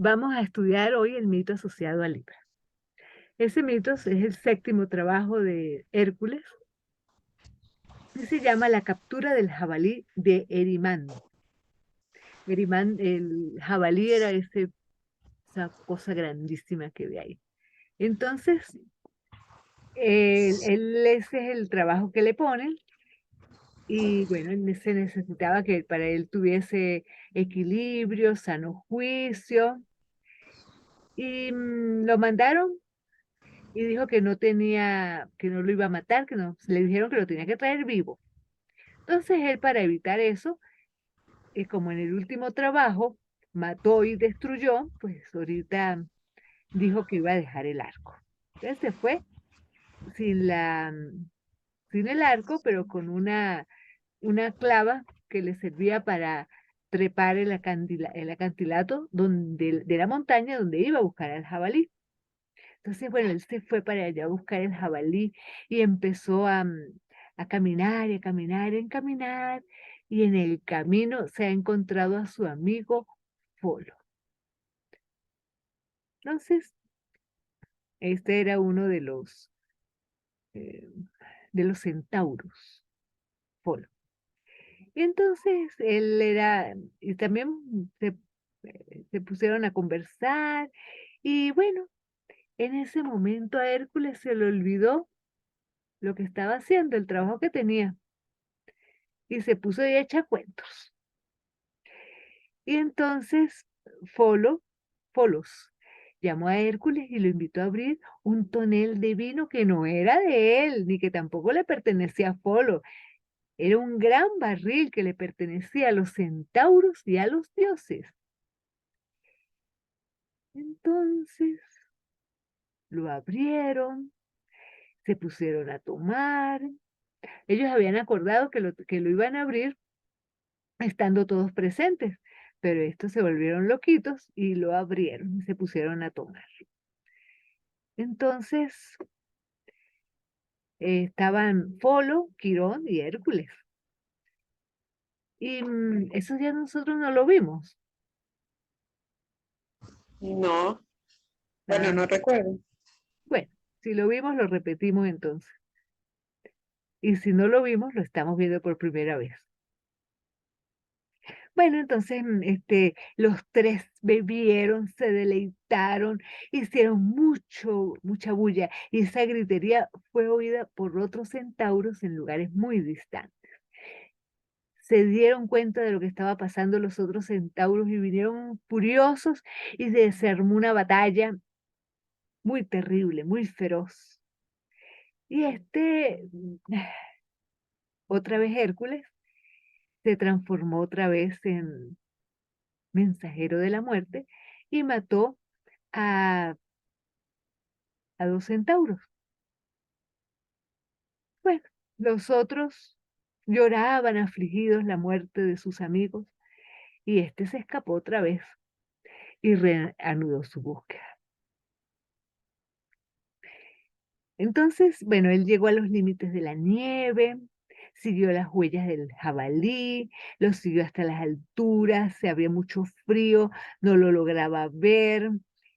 Vamos a estudiar hoy el mito asociado a Libra. Ese mito es el séptimo trabajo de Hércules y se llama La captura del jabalí de Erimán. Erimán, el jabalí era esa cosa grandísima que ve ahí. Entonces, ese es el trabajo que le ponen y bueno, se necesitaba que para él tuviese equilibrio, sano juicio y lo mandaron y dijo que no tenía, que no lo iba a matar, que no, le dijeron que lo tenía que traer vivo. Entonces él, para evitar eso, como en el último trabajo mató y destruyó, pues ahorita dijo que iba a dejar el arco. Entonces se fue sin sin el arco, pero con una clava que le servía para trepar el acantilado de la montaña donde iba a buscar al jabalí. Entonces, bueno, él se fue para allá a buscar el jabalí y empezó a caminar y a caminar y a caminar. Y en el camino se ha encontrado a su amigo Folo. Entonces, este era uno eh, de los centauros, Folo. Y entonces él era, y también se pusieron a conversar. Y bueno, en ese momento a Hércules se le olvidó lo que estaba haciendo, el trabajo que tenía. Y se puso ahí a echar cuentos. Y entonces Folo, Folos llamó a Hércules y lo invitó a abrir un tonel de vino que no era de él, ni que tampoco le pertenecía a Folo. Era un gran barril que le pertenecía a los centauros y a los dioses. Entonces lo abrieron, se pusieron a tomar. Ellos habían acordado que lo iban a abrir estando todos presentes, pero estos se volvieron loquitos y lo abrieron y se pusieron a tomar. Entonces estaban Folo, Quirón y Hércules. Y esos días nosotros no lo vimos. No, bueno, Ah, no recuerdo. bueno, si lo vimos, lo repetimos entonces. Y si no lo vimos, lo estamos viendo por primera vez. Bueno, entonces los tres bebieron, se deleitaron, hicieron mucha bulla, y esa gritería fue oída por otros centauros en lugares muy distantes. Se dieron cuenta de lo que estaba pasando los otros centauros y vinieron furiosos y se desarmó una batalla muy terrible, muy feroz. Y otra vez Hércules, se transformó otra vez en mensajero de la muerte y mató a, a dos centauros. Bueno, los otros lloraban afligidos la muerte de sus amigos y este se escapó otra vez y reanudó su búsqueda. Entonces, bueno, él llegó a los límites de la nieve, siguió las huellas del jabalí, lo siguió hasta las alturas, se había mucho frío, no lo lograba ver.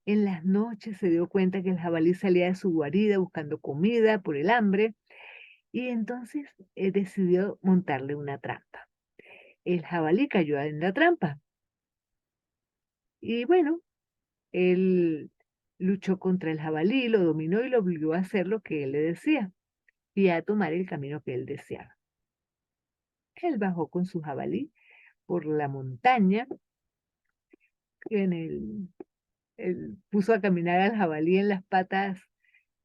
En las noches se dio cuenta que el jabalí salía de su guarida buscando comida por el hambre y entonces decidió montarle una trampa. El jabalí cayó en la trampa y bueno, él luchó contra el jabalí, lo dominó y lo obligó a hacer lo que él le decía y a tomar el camino que él deseaba. Él bajó con su jabalí por la montaña, él puso a caminar al jabalí en las patas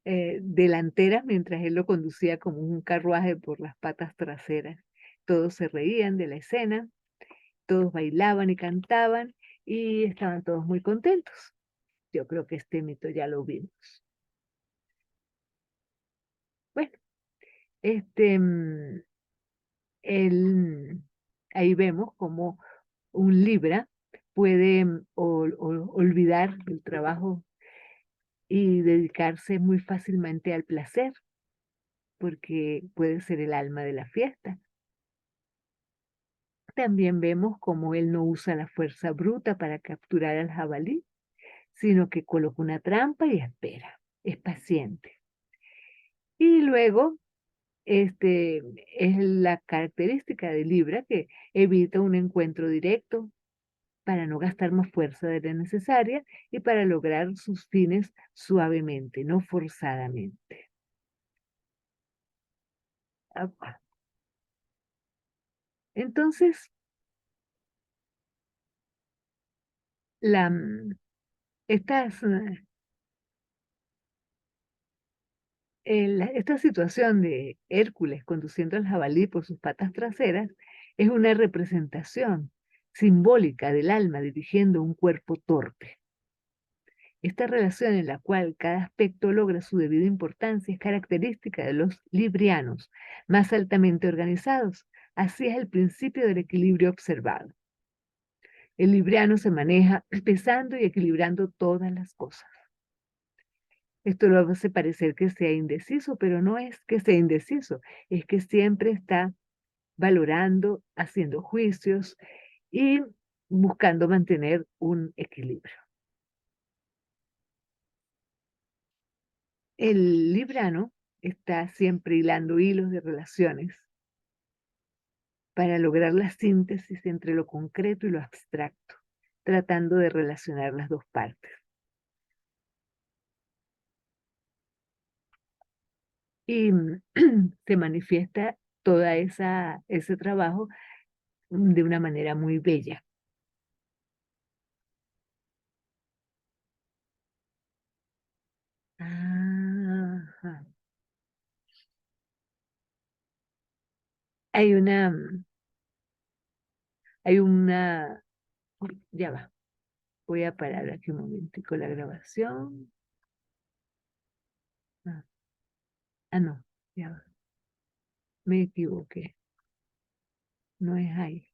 delanteras mientras él lo conducía como un carruaje por las patas traseras. Todos se reían de la escena, todos bailaban y cantaban y estaban todos muy contentos. Yo creo que este mito ya lo vimos. Bueno, este, mm, él, ahí vemos como un Libra puede olvidar el trabajo y dedicarse muy fácilmente al placer, porque puede ser el alma de la fiesta. También vemos como él no usa la fuerza bruta para capturar al jabalí, sino que coloca una trampa y espera, es paciente. Y luego, es la característica de Libra que evita un encuentro directo para no gastar más fuerza de la necesaria y para lograr sus fines suavemente, no forzadamente. Ah, Entonces, la, mm, estas, esta situación de Hércules conduciendo al jabalí por sus patas traseras es una representación simbólica del alma dirigiendo un cuerpo torpe. Esta relación en la cual cada aspecto logra su debida importancia es característica de los librianos, más altamente organizados. Así es el principio del equilibrio observado. El libriano se maneja pesando y equilibrando todas las cosas. Esto lo hace parecer que sea indeciso, pero no es que sea indeciso, es que siempre está valorando, haciendo juicios y buscando mantener un equilibrio. El librano está siempre hilando hilos de relaciones para lograr la síntesis entre lo concreto y lo abstracto, tratando de relacionar las dos partes. Y se manifiesta toda ese trabajo de una manera muy bella. Ajá. Hay una, hay una, uy, ya va, voy a parar aquí un momentico la grabación. Ah, no, ya va, me equivoqué, no es ahí.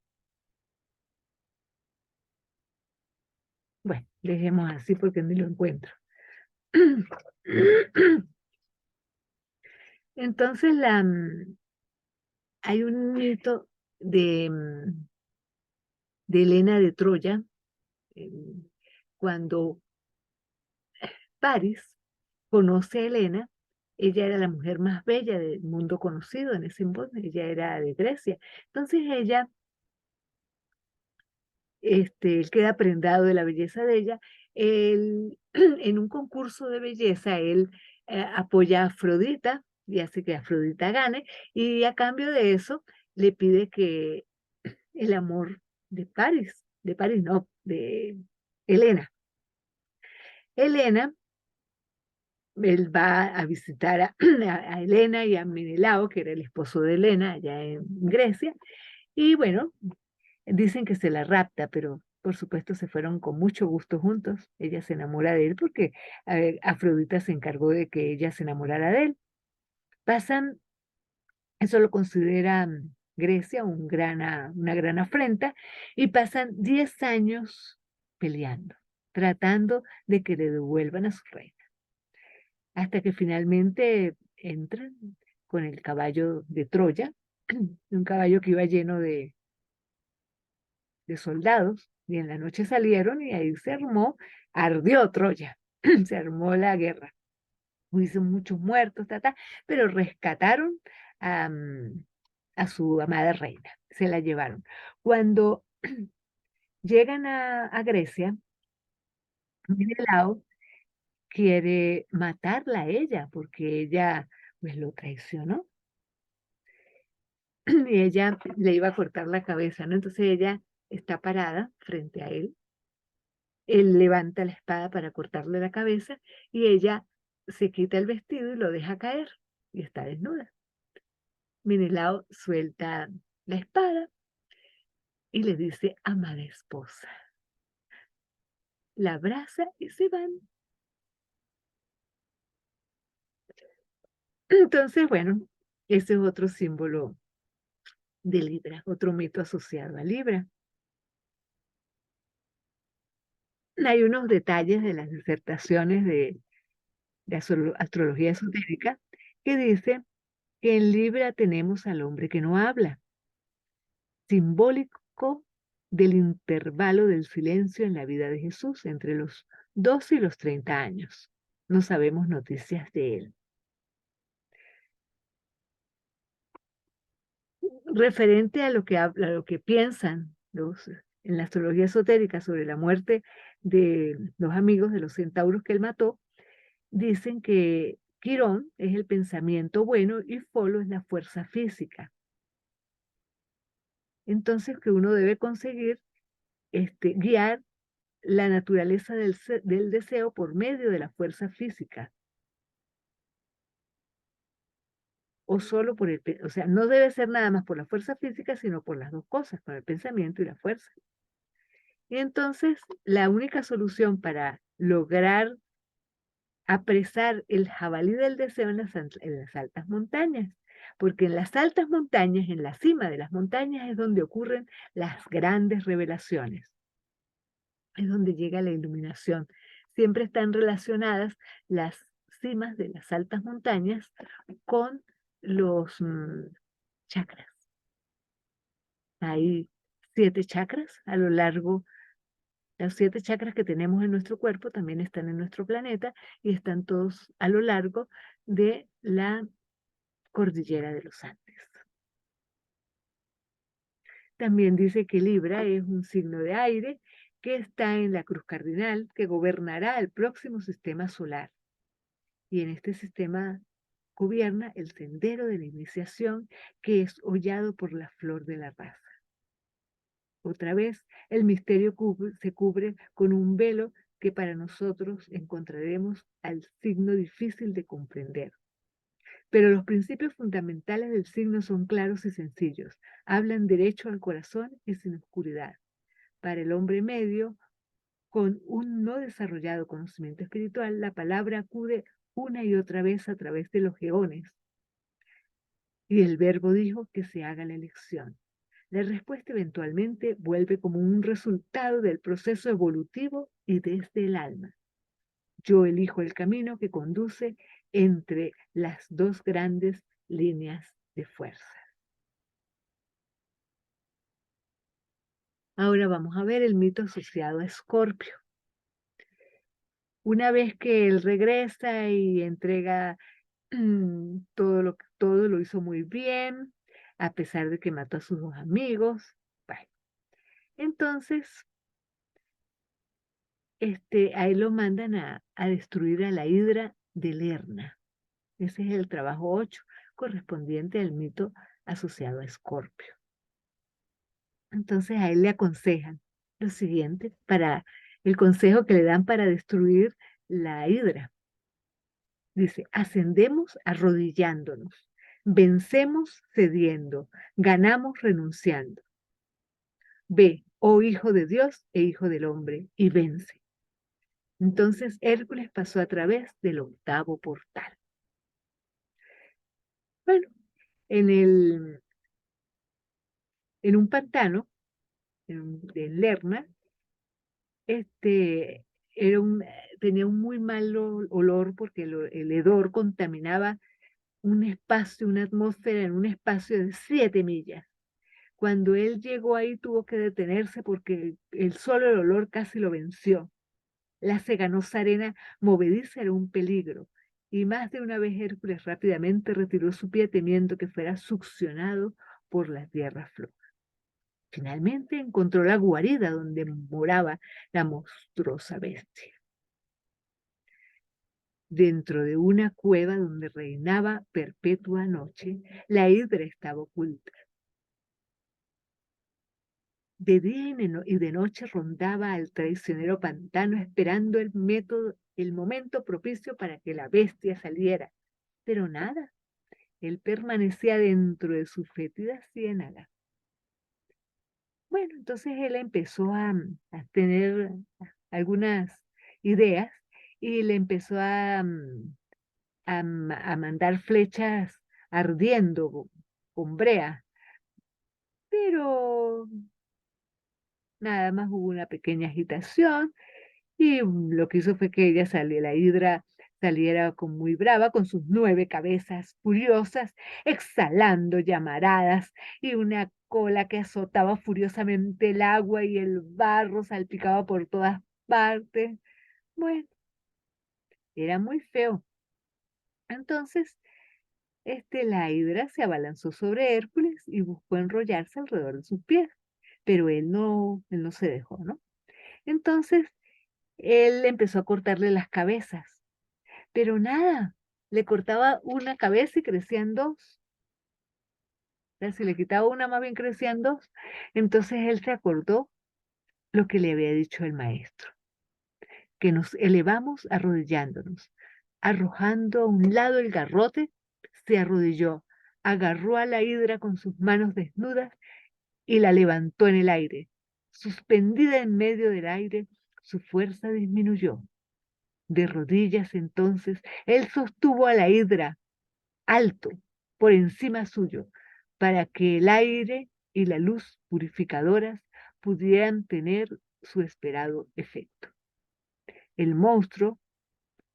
Bueno, dejemos así porque no lo encuentro. Entonces, hay un mito de Helena de Troya, eh, cuando París conoce a Helena. Ella era la mujer más bella del mundo conocido en ese entonces, ella era de Grecia. Entonces ella, él queda prendado de la belleza de ella. Él, en un concurso de belleza, él apoya a Afrodita y hace que Afrodita gane, y a cambio de eso le pide que el amor de París no, de Helena. Helena, él va a visitar a Helena y a Menelao, que era el esposo de Helena allá en Grecia, y bueno, dicen que se la rapta, pero por supuesto se fueron con mucho gusto juntos. Ella se enamora de él porque Afrodita se encargó de que ella se enamorara de él. Pasan, eso lo considera Grecia una gran afrenta, y pasan 10 años peleando, tratando de que le devuelvan a su reina, hasta que finalmente entran con el caballo de Troya, un caballo que iba lleno de soldados, y en la noche salieron y ahí ardió Troya, se armó la guerra. Hubo muchos muertos, pero rescataron a, a su amada reina, se la llevaron. Cuando llegan a Grecia, Menelao quiere matarla a ella porque ella pues lo traicionó y ella le iba a cortar la cabeza, ¿no? Entonces ella está parada frente a él. Él levanta la espada para cortarle la cabeza y ella se quita el vestido y lo deja caer y está desnuda. Menelao suelta la espada y le dice: amada esposa. La abraza y se van. Entonces, bueno, ese es otro símbolo de Libra, otro mito asociado a Libra. Hay unos detalles de las disertaciones de astrología esotérica que dice que en Libra tenemos al hombre que no habla, simbólico del intervalo del silencio en la vida de Jesús entre los 12 y los 30 años. No sabemos noticias de él. Referente a lo que, a lo que piensan en la astrología esotérica sobre la muerte de los amigos de los centauros que él mató, dicen que Quirón es el pensamiento bueno y Folo es la fuerza física. Entonces que uno debe conseguir guiar la naturaleza del deseo por medio de la fuerza física. O solo por o sea, no debe ser nada más por la fuerza física, sino por las dos cosas, por el pensamiento y la fuerza. Y entonces, la única solución para lograr apresar el jabalí del deseo en las altas montañas, porque en las altas montañas, en la cima de las montañas, es donde ocurren las grandes revelaciones, es donde llega la iluminación. Siempre están relacionadas las cimas de las altas montañas con los chakras. Hay 7 chakras a lo largo. Los 7 chakras que tenemos en nuestro cuerpo también están en nuestro planeta y están todos a lo largo de la cordillera de los Andes. También dice que Libra es un signo de aire que está en la cruz cardinal que gobernará el próximo sistema solar. Y en este sistema gobierna el sendero de la iniciación que es hollado por la flor de la raza. Otra vez, el misterio se cubre con un velo que para nosotros encontraremos al signo difícil de comprender. Pero los principios fundamentales del signo son claros y sencillos. Hablan derecho al corazón y sin oscuridad. Para el hombre medio, con un no desarrollado conocimiento espiritual, la palabra acude una y otra vez a través de los eones. Y el verbo dijo que se haga la elección. La respuesta eventualmente vuelve como un resultado del proceso evolutivo y desde el alma. Yo elijo el camino que conduce entre las dos grandes líneas de fuerza. Ahora vamos a ver el mito asociado a Escorpio. Una vez que él regresa y entrega todo lo hizo muy bien, a pesar de que mató a sus 2 amigos. Bueno, entonces a él lo mandan a destruir a la hidra de Lerna. Ese es el trabajo 8, correspondiente al mito asociado a Escorpio. Entonces a él le aconsejan lo siguiente, para el consejo que le dan para destruir la hidra. Dice, ascendemos arrodillándonos, vencemos cediendo, ganamos renunciando. Ve, oh hijo de Dios e hijo del hombre, y vence. Entonces Hércules pasó a través del 8º portal. Bueno, en un pantano, en Lerna, era tenía un muy mal olor porque el hedor contaminaba un espacio, una atmósfera en un espacio de 7 millas. Cuando él llegó ahí tuvo que detenerse porque el solo el olor casi lo venció. La ceganosa arena movediza era un peligro, y más de una vez Hércules rápidamente retiró su pie temiendo que fuera succionado por la tierra floja. Finalmente encontró la guarida donde moraba la monstruosa bestia. Dentro de una cueva donde reinaba perpetua noche, la hidra estaba oculta. De día y de noche rondaba al traicionero pantano esperando el momento propicio para que la bestia saliera. Pero nada, él permanecía dentro de su fétida ciénaga. Bueno, entonces él empezó a tener algunas ideas y le empezó a mandar flechas ardiendo con brea, pero nada más hubo una pequeña agitación y lo que hizo fue que la hidra saliera con muy brava, con sus 9 cabezas furiosas, exhalando llamaradas y una cola que azotaba furiosamente el agua y el barro salpicaba por todas partes. Bueno, era muy feo. Entonces, la hidra se abalanzó sobre Hércules y buscó enrollarse alrededor de sus pies, pero él no se dejó, ¿no? Entonces, él empezó a cortarle las cabezas, pero nada, le cortaba una cabeza y crecían dos. O sea, si le quitaba una, más bien crecían dos. Entonces él se acordó lo que le había dicho el maestro, que nos elevamos arrodillándonos. Arrojando a un lado el garrote, se arrodilló, agarró a la hidra con sus manos desnudas y la levantó en el aire. Suspendida en medio del aire, su fuerza disminuyó. De rodillas entonces, él sostuvo a la hidra alto por encima suyo, para que el aire y la luz purificadoras pudieran tener su esperado efecto. El monstruo,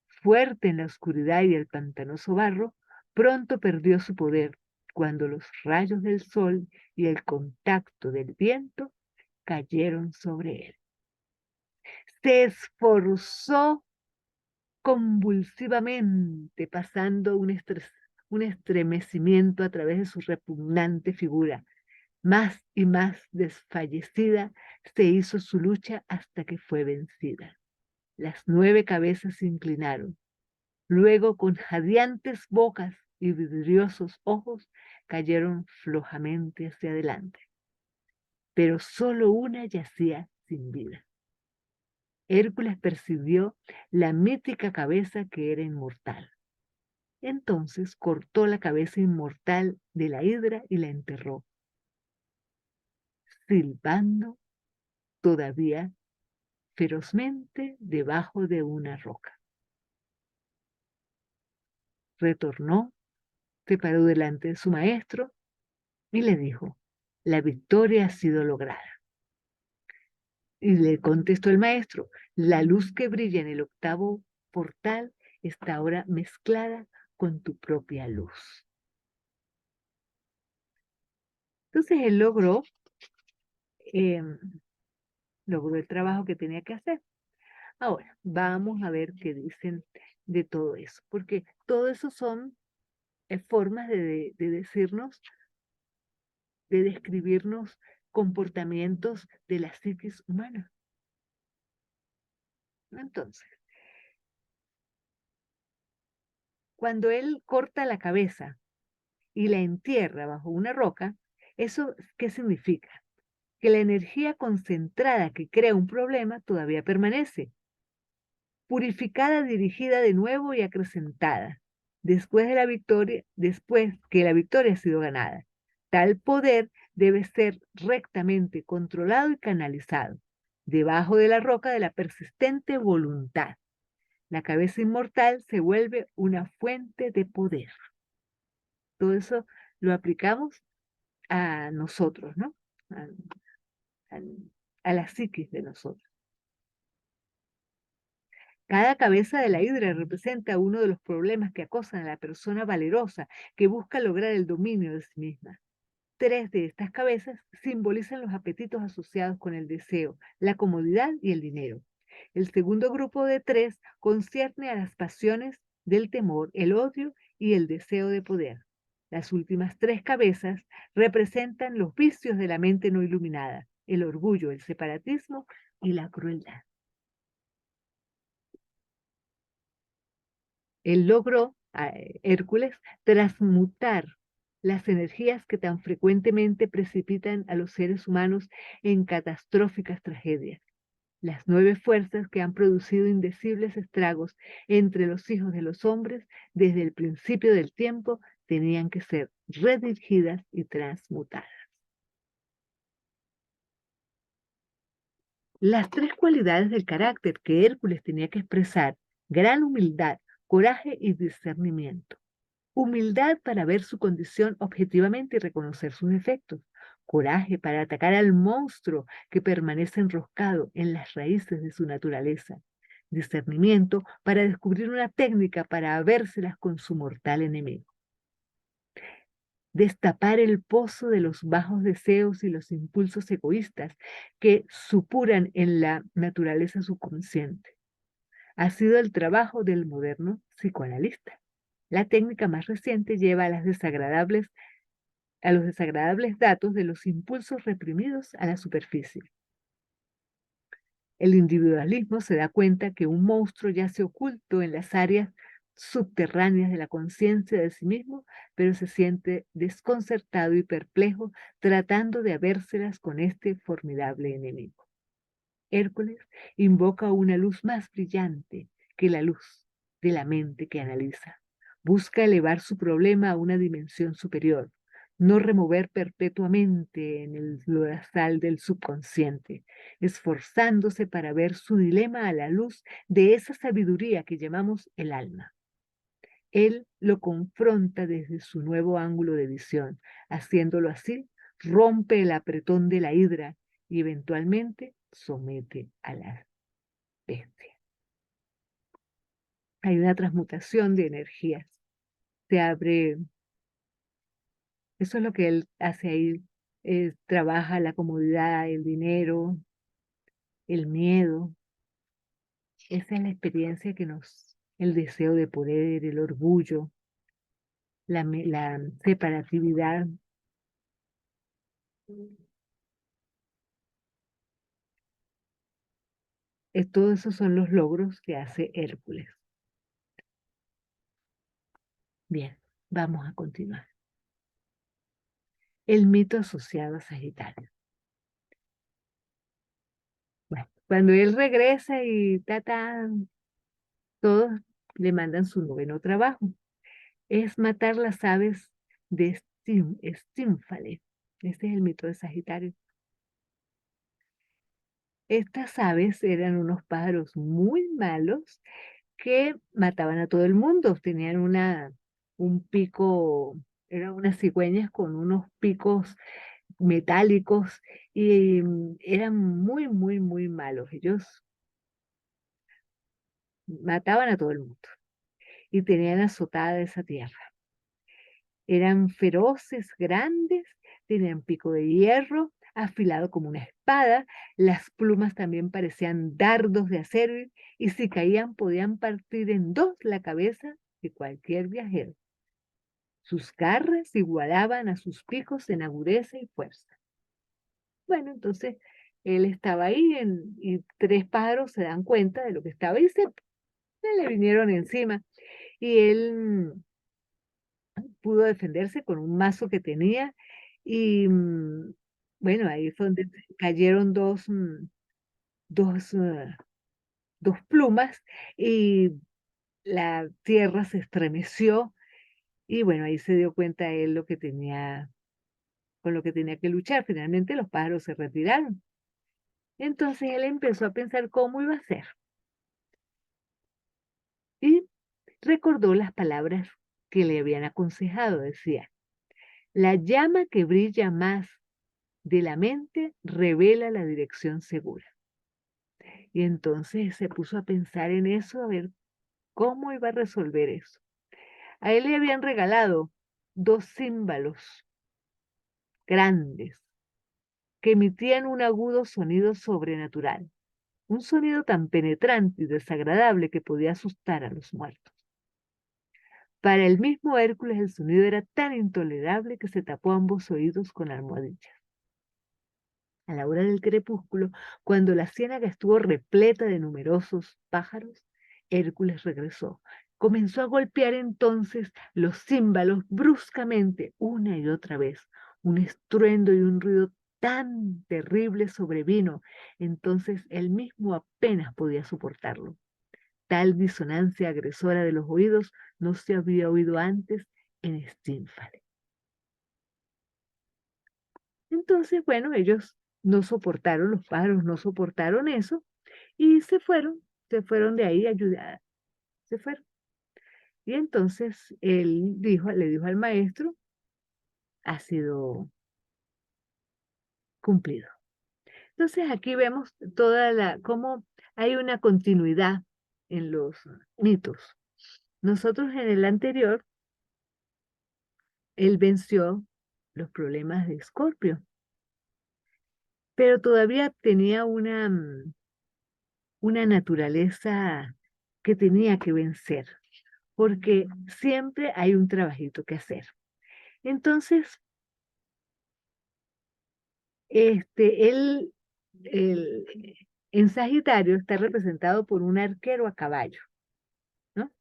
fuerte en la oscuridad y el pantanoso barro, pronto perdió su poder cuando los rayos del sol y el contacto del viento cayeron sobre él. Se esforzó convulsivamente, pasando un estremecimiento a través de su repugnante figura. Más y más desfallecida se hizo su lucha hasta que fue vencida. Las 9 cabezas se inclinaron. Luego, con jadeantes bocas y vidriosos ojos, cayeron flojamente hacia adelante. Pero solo una yacía sin vida. Hércules percibió la mítica cabeza que era inmortal. Entonces cortó la cabeza inmortal de la hidra y la enterró, silbando todavía ferozmente debajo de una roca. Retornó, se paró delante de su maestro y le dijo: la victoria ha sido lograda. Y le contestó el maestro: la luz que brilla en el octavo portal está ahora mezclada con tu propia luz. Entonces él em, logró el trabajo que tenía que hacer. Ahora, vamos a ver qué dicen de todo eso, porque todo eso son formas de decirnos, de describirnos comportamientos de la psiquis humana. Entonces, cuando él corta la cabeza y la entierra bajo una roca, ¿eso qué significa? Que la energía concentrada que crea un problema todavía permanece, purificada, dirigida de nuevo y acrecentada, después que la victoria ha sido ganada. Tal poder debe ser rectamente controlado y canalizado, debajo de la roca de la persistente voluntad. La cabeza inmortal se vuelve una fuente de poder. Todo eso lo aplicamos a nosotros, ¿no? A, a- a la psiquis de nosotros. Cada cabeza de la hidra representa uno de los problemas que acosan a la persona valerosa que busca lograr el dominio de sí misma. 3 de estas cabezas simbolizan los apetitos asociados con el deseo, la comodidad y el dinero. El segundo grupo de 3 concierne a las pasiones del temor, el odio y el deseo de poder. Las últimas 3 cabezas representan los vicios de la mente no iluminada, el orgullo, el separatismo y la crueldad. Él logró, Hércules, transmutar las energías que tan frecuentemente precipitan a los seres humanos en catastróficas tragedias. Las 9 fuerzas que han producido indecibles estragos entre los hijos de los hombres desde el principio del tiempo tenían que ser redirigidas y transmutadas. Las 3 cualidades del carácter que Hércules tenía que expresar: gran humildad, coraje y discernimiento. Humildad para ver su condición objetivamente y reconocer sus defectos. Coraje para atacar al monstruo que permanece enroscado en las raíces de su naturaleza. Discernimiento para descubrir una técnica para habérselas con su mortal enemigo. Destapar el pozo de los bajos deseos y los impulsos egoístas que supuran en la naturaleza subconsciente. ha sido el trabajo del moderno psicoanalista. La técnica más reciente lleva a los desagradables datos de los impulsos reprimidos a la superficie. El individualismo se da cuenta que un monstruo yace oculto en las áreas subterráneas de la conciencia de sí mismo, pero se siente desconcertado y perplejo tratando de habérselas con este formidable enemigo. Hércules invoca una luz más brillante que la luz de la mente que analiza. Busca elevar su problema a una dimensión superior, no remover perpetuamente en el lodazal del subconsciente, esforzándose para ver su dilema a la luz de esa sabiduría que llamamos el alma. Él lo confronta desde su nuevo ángulo de visión. Haciéndolo así, rompe el apretón de la hidra y eventualmente somete a la bestia. Hay una transmutación de energías. Se abre, eso es lo que él hace ahí. Trabaja la comodidad, el dinero, el miedo. Esa es la experiencia el deseo de poder, el orgullo, la separatividad. Todos esos son los logros que hace Hércules. Bien, vamos a continuar. El mito asociado a Sagitario. Bueno, cuando él regresa y todos le mandan su noveno trabajo. Es matar las aves de Estínfale. Este es el mito de Sagitario. Estas aves eran unos pájaros muy malos que mataban a todo el mundo. Tenían un pico, eran unas cigüeñas con unos picos metálicos y eran muy, muy, muy malos. Ellos mataban a todo el mundo y tenían azotada esa tierra. Eran feroces, grandes, tenían pico de hierro, afilado como una espada, las plumas también parecían dardos de acero y si caían podían partir en dos la cabeza de cualquier viajero. Sus garras igualaban a sus picos en agudeza y fuerza. Bueno, entonces él estaba ahí y tres pájaros se dan cuenta de lo que estaba y se le vinieron encima y él pudo defenderse con un mazo que tenía y bueno, ahí fue donde cayeron dos, dos plumas y la tierra se estremeció y bueno, ahí se dio cuenta él con lo que tenía que luchar. Finalmente los pájaros se retiraron. Entonces él empezó a pensar cómo iba a ser y recordó las palabras que le habían aconsejado. Decía, la llama que brilla más de la mente revela la dirección segura. Y entonces se puso a pensar en eso, a ver cómo iba a resolver eso. A él le habían regalado dos címbalos grandes que emitían un agudo sonido sobrenatural, un sonido tan penetrante y desagradable que podía asustar a los muertos. Para el mismo Hércules el sonido era tan intolerable que se tapó ambos oídos con almohadillas. A la hora del crepúsculo, cuando la ciénaga estuvo repleta de numerosos pájaros, Hércules regresó. Comenzó a golpear entonces los címbalos bruscamente, una y otra vez. Un estruendo y un ruido tan terrible sobrevino. Entonces él mismo apenas podía soportarlo. Tal disonancia agresora de los oídos no se había oído antes en Estínfale. Entonces, bueno, ellos no soportaron, los pájaros no soportaron eso y se fueron de ahí a ayudar, se fueron. Y entonces le dijo al maestro, ha sido cumplido. Entonces aquí vemos cómo hay una continuidad en los mitos. Nosotros en el anterior, él venció los problemas de Escorpio, pero todavía tenía una naturaleza que tenía que vencer, porque siempre hay un trabajito que hacer. Entonces, él, el- en Sagitario está representado por un arquero a caballo, ¿no?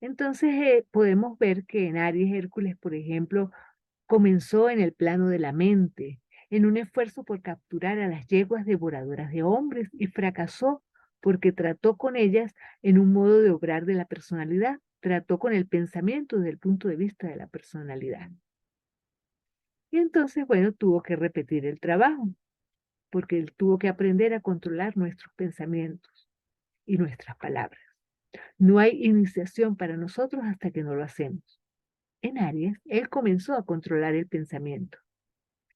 Entonces, podemos ver que en Aries, Hércules, por ejemplo, comenzó en el plano de la mente, en un esfuerzo por capturar a las yeguas devoradoras de hombres y fracasó porque trató con ellas en un modo de obrar de la personalidad, trató con el pensamiento desde el punto de vista de la personalidad. Y entonces, bueno, tuvo que repetir el trabajo, porque él tuvo que aprender a controlar nuestros pensamientos y nuestras palabras. No hay iniciación para nosotros hasta que no lo hacemos. En Aries, él comenzó a controlar el pensamiento.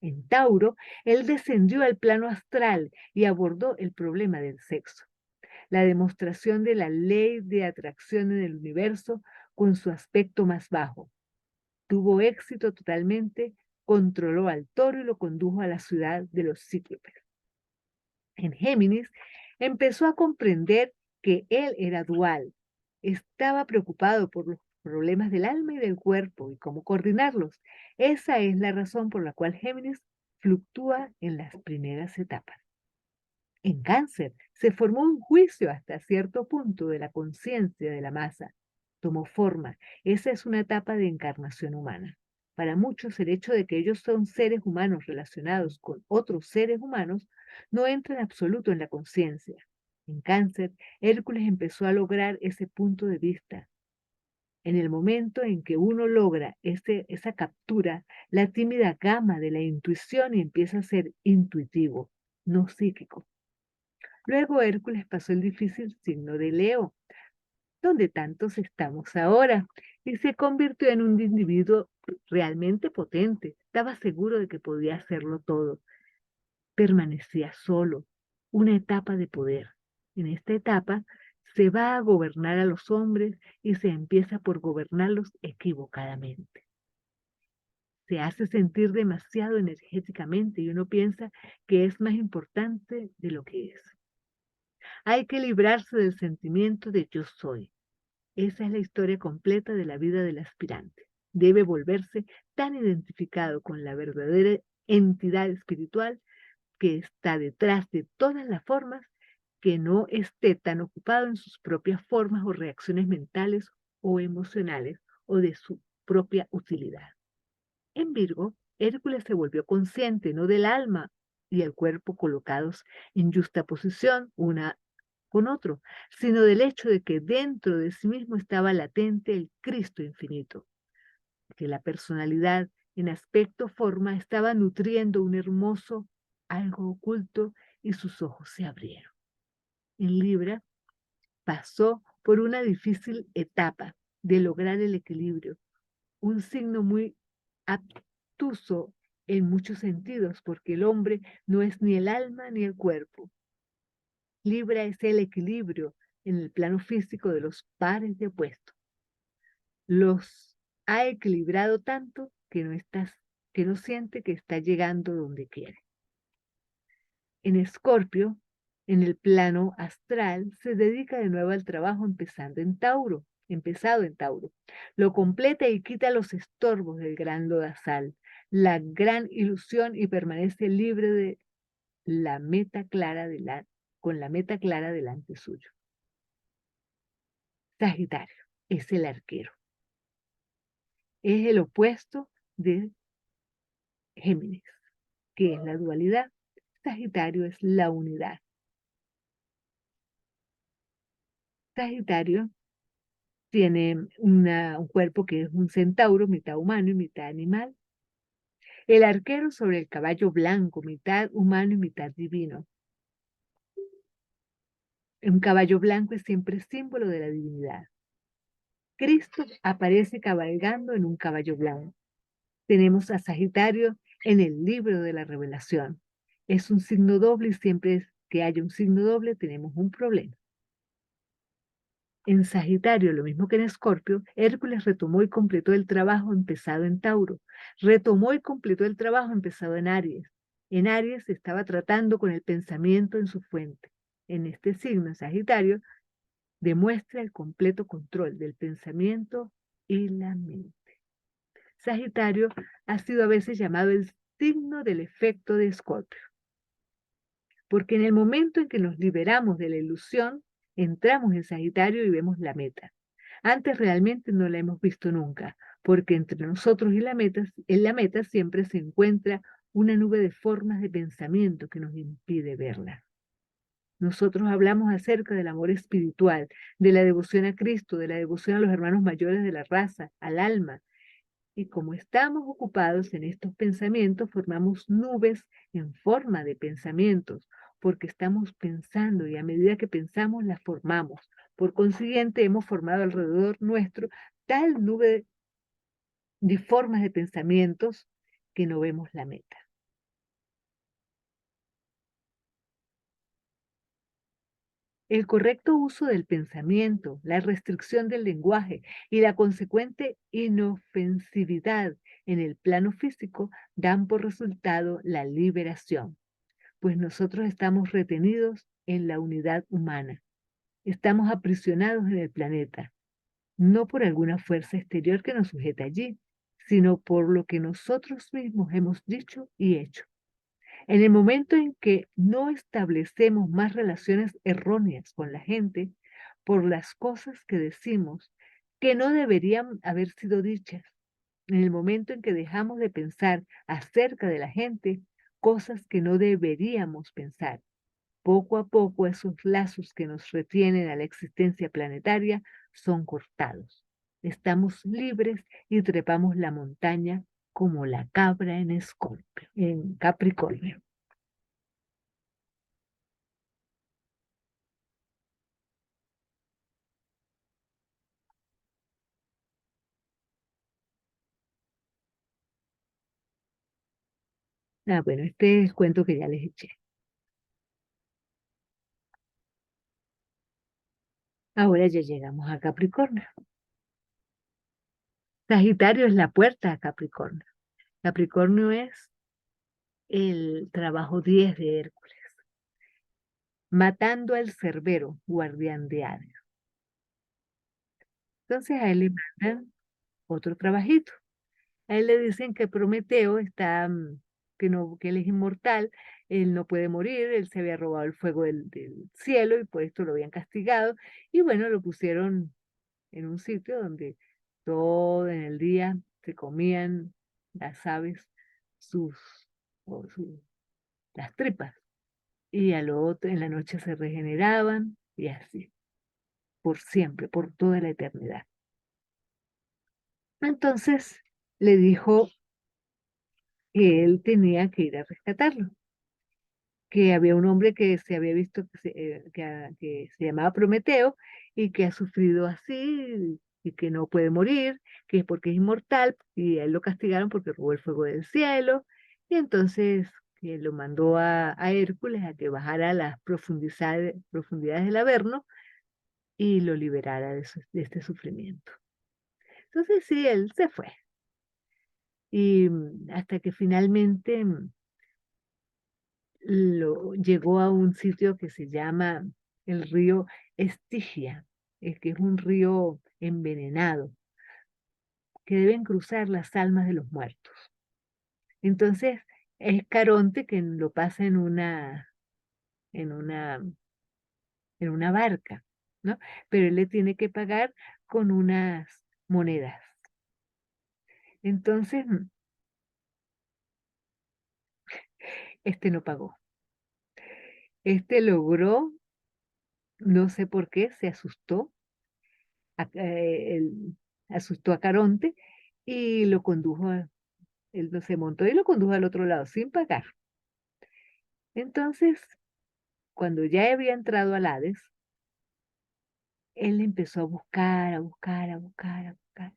En Tauro, él descendió al plano astral y abordó el problema del sexo, la demostración de la ley de atracción en el universo con su aspecto más bajo. Tuvo éxito totalmente, controló al toro y lo condujo a la ciudad de los cíclopes. En Géminis, empezó a comprender que él era dual. Estaba preocupado por los problemas del alma y del cuerpo y cómo coordinarlos. Esa es la razón por la cual Géminis fluctúa en las primeras etapas. En Cáncer, se formó un juicio hasta cierto punto de la conciencia de la masa. Tomó forma. Esa es una etapa de encarnación humana. Para muchos, el hecho de que ellos son seres humanos relacionados con otros seres humanos no entra en absoluto en la conciencia. En Cáncer, Hércules empezó a lograr ese punto de vista. En el momento en que uno logra esa captura, la tímida gama de la intuición y empieza a ser intuitivo, no psíquico. Luego Hércules pasó el difícil signo de Leo, donde tantos estamos ahora, y se convirtió en un individuo realmente potente. Estaba seguro de que podía hacerlo todo. Permanecía solo, una etapa de poder. En esta etapa se va a gobernar a los hombres y se empieza por gobernarlos equivocadamente. Se hace sentir demasiado energéticamente y uno piensa que es más importante de lo que es. Hay que librarse del sentimiento de yo soy. Esa es la historia completa de la vida del aspirante. Debe volverse tan identificado con la verdadera entidad espiritual que está detrás de todas las formas, que no esté tan ocupado en sus propias formas o reacciones mentales o emocionales o de su propia utilidad. En Virgo, Hércules se volvió consciente no del alma y el cuerpo colocados en justa posición una con otro, sino del hecho de que dentro de sí mismo estaba latente el Cristo infinito, que la personalidad en aspecto forma estaba nutriendo un hermoso algo oculto y sus ojos se abrieron. En Libra pasó por una difícil etapa de lograr el equilibrio, un signo muy obtuso en muchos sentidos, porque el hombre no es ni el alma ni el cuerpo. Libra es el equilibrio en el plano físico de los pares de opuestos. Los ha equilibrado tanto que no siente que está llegando donde quiere. En Escorpio, en el plano astral, se dedica de nuevo al trabajo empezado en Tauro. Lo completa y quita los estorbos del gran lodazal, la gran ilusión y permanece libre de la meta clara con la meta clara delante suyo. Sagitario es el arquero. Es el opuesto de Géminis, que es la dualidad. Sagitario es la unidad. Sagitario tiene un cuerpo que es un centauro, mitad humano y mitad animal. El arquero sobre el caballo blanco, mitad humano y mitad divino. Un caballo blanco es siempre símbolo de la divinidad. Cristo aparece cabalgando en un caballo blanco. Tenemos a Sagitario en el libro de la Revelación. Es un signo doble y siempre que haya un signo doble tenemos un problema. En Sagitario, lo mismo que en Escorpio, Hércules retomó y completó el trabajo empezado en Tauro. Retomó y completó el trabajo empezado en Aries. En Aries estaba tratando con el pensamiento en su fuente. En este signo, en Sagitario, demuestra el completo control del pensamiento y la mente. Sagitario ha sido a veces llamado el signo del efecto de Escorpio, porque en el momento en que nos liberamos de la ilusión, entramos en Sagitario y vemos la meta. Antes realmente no la hemos visto nunca, porque entre nosotros y en la meta siempre se encuentra una nube de formas de pensamiento que nos impide verla. Nosotros hablamos acerca del amor espiritual, de la devoción a Cristo, de la devoción a los hermanos mayores de la raza, al alma. Y como estamos ocupados en estos pensamientos, formamos nubes en forma de pensamientos, porque estamos pensando y a medida que pensamos las formamos. Por consiguiente, hemos formado alrededor nuestro tal nube de formas de pensamientos que no vemos la meta. El correcto uso del pensamiento, la restricción del lenguaje y la consecuente inofensividad en el plano físico dan por resultado la liberación, pues nosotros estamos retenidos en la unidad humana. Estamos aprisionados en el planeta, no por alguna fuerza exterior que nos sujeta allí, sino por lo que nosotros mismos hemos dicho y hecho. En el momento en que no establecemos más relaciones erróneas con la gente por las cosas que decimos que no deberían haber sido dichas, en el momento en que dejamos de pensar acerca de la gente cosas que no deberíamos pensar, poco a poco esos lazos que nos retienen a la existencia planetaria son cortados. Estamos libres y trepamos la montaña como la cabra en Escorpio, en Capricornio. Ah, bueno, este es cuento que ya les eché. Ahora ya llegamos a Capricornio. Sagitario es la puerta a Capricornio. Capricornio es el trabajo 10 de Hércules, matando al Cerbero, guardián de Hades. Entonces a él le mandan otro trabajito. A él le dicen que Prometeo está, que no, que él es inmortal, él no puede morir, él se había robado el fuego del cielo y por esto lo habían castigado. Y bueno, lo pusieron en un sitio donde todo en el día se comían las aves sus, o su- las tripas y al otro en la noche se regeneraban y así, por siempre, por toda la eternidad. Entonces le dijo que él tenía que ir a rescatarlo, que había un hombre que se había visto que se llamaba Prometeo y que ha sufrido así y que no puede morir, que es porque es inmortal y a él lo castigaron porque robó el fuego del cielo y entonces que lo mandó a Hércules a que bajara a las profundidades del Averno y lo liberara de este sufrimiento. Entonces sí, él se fue y hasta que finalmente llegó a un sitio que se llama el río Estigia, que es un río envenenado, que deben cruzar las almas de los muertos. Entonces, es Caronte quien lo pasa en una, en una barca, ¿no? Pero él le tiene que pagar con unas monedas. Entonces, este no pagó. Este logró, no sé por qué, se asustó asustó a Caronte y lo condujo, él no se montó y lo condujo al otro lado sin pagar. Entonces, cuando ya había entrado al Hades, él empezó a buscar, a buscar, a buscar, a buscar.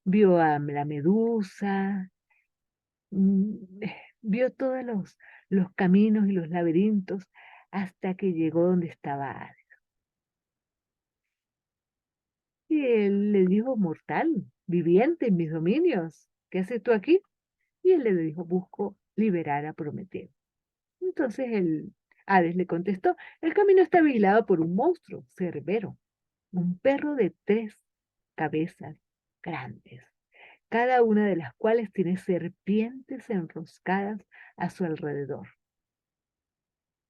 Vio a la medusa, vio todos los caminos y los laberintos hasta que llegó donde estaba Hades. Y él le dijo, mortal, viviente en mis dominios, ¿qué haces tú aquí? Y él le dijo, busco liberar a Prometeo. Entonces el Hades le contestó, el camino está vigilado por un monstruo, Cerbero. un perro de 3 cabezas grandes, cada una de las cuales tiene serpientes enroscadas a su alrededor.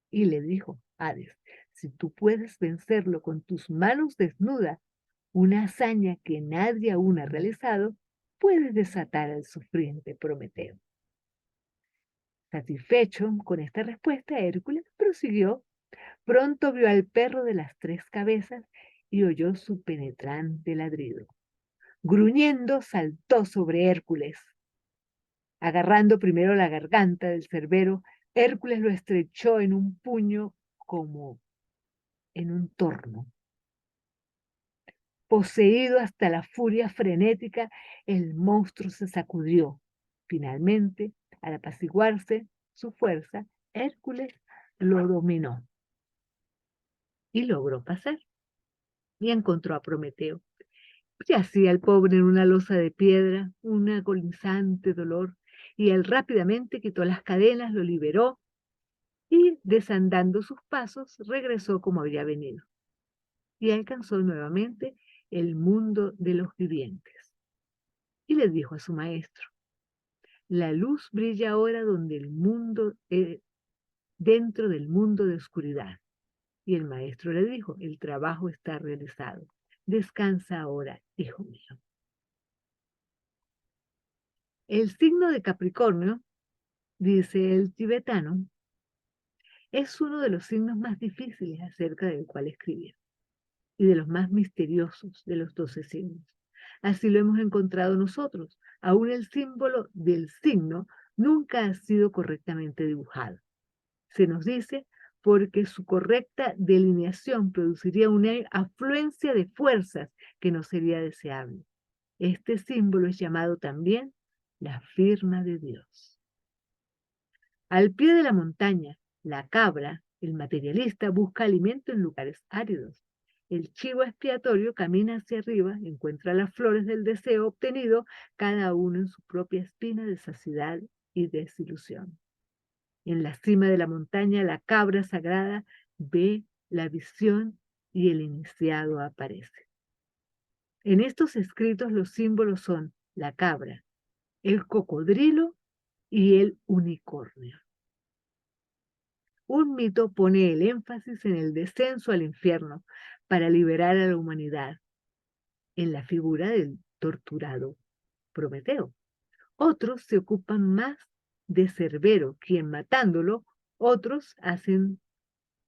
Y le dijo Hades, si tú puedes vencerlo con tus manos desnudas, una hazaña que nadie aún ha realizado, puedes desatar al sufriente Prometeo. Satisfecho con esta respuesta, Hércules prosiguió. Pronto vio al perro de las 3 cabezas y oyó su penetrante ladrido. Gruñendo, saltó sobre Hércules. Agarrando primero la garganta del cerbero, Hércules lo estrechó en un puño como en un torno. Poseído hasta la furia frenética, el monstruo se sacudió. Finalmente, al apaciguarse su fuerza, Hércules lo dominó y logró pasar. Y encontró a Prometeo. Yacía el pobre en una losa de piedra, un agonizante dolor, y él rápidamente quitó las cadenas, lo liberó y, desandando sus pasos, regresó como había venido. Y alcanzó nuevamente el mundo de los vivientes. Y le dijo a su maestro, la luz brilla ahora donde el mundo, dentro del mundo de oscuridad. Y el maestro le dijo, el trabajo está realizado. Descansa ahora, hijo mío. El signo de Capricornio, dice el tibetano, es uno de los signos más difíciles acerca del cual escribir y de los más misteriosos de los 12 signos. Así lo hemos encontrado nosotros. Aún el símbolo del signo nunca ha sido correctamente dibujado. Se nos dice porque su correcta delineación produciría una afluencia de fuerzas que no sería deseable. Este símbolo es llamado también la firma de Dios. Al pie de la montaña, la cabra, el materialista, busca alimento en lugares áridos. El chivo expiatorio camina hacia arriba, encuentra las flores del deseo obtenido, cada uno en su propia espina de saciedad y desilusión. En la cima de la montaña, la cabra sagrada ve la visión y el iniciado aparece. En estos escritos los símbolos son la cabra, el cocodrilo y el unicornio. Un mito pone el énfasis en el descenso al infierno para liberar a la humanidad, en la figura del torturado Prometeo. Otros se ocupan más de Cerbero, quien matándolo, otros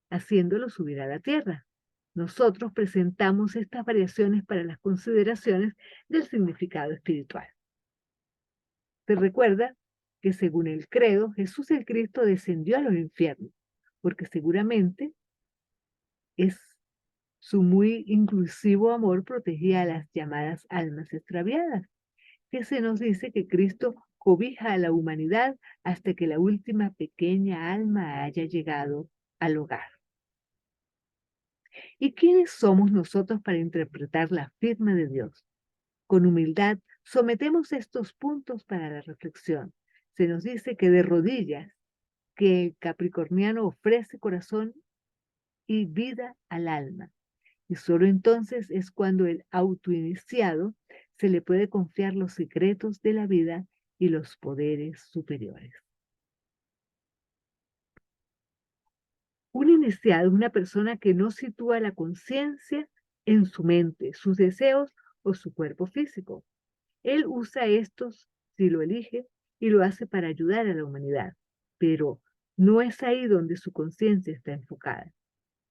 haciéndolo subir a la tierra. Nosotros presentamos estas variaciones para las consideraciones del significado espiritual. Se recuerda que según el credo, Jesús el Cristo descendió a los infiernos, porque seguramente su muy inclusivo amor protegía a las llamadas almas extraviadas, que se nos dice que Cristo cobija a la humanidad hasta que la última pequeña alma haya llegado al hogar. ¿Y quiénes somos nosotros para interpretar la firma de Dios? Con humildad sometemos estos puntos para la reflexión. Se nos dice que de rodillas, que el capricorniano ofrece corazón y vida al alma. Y solo entonces es cuando el autoiniciado se le puede confiar los secretos de la vida y los poderes superiores. Un iniciado es una persona que no sitúa la conciencia en su mente, sus deseos o su cuerpo físico. Él usa estos, si lo elige, y lo hace para ayudar a la humanidad. Pero no es ahí donde su conciencia está enfocada.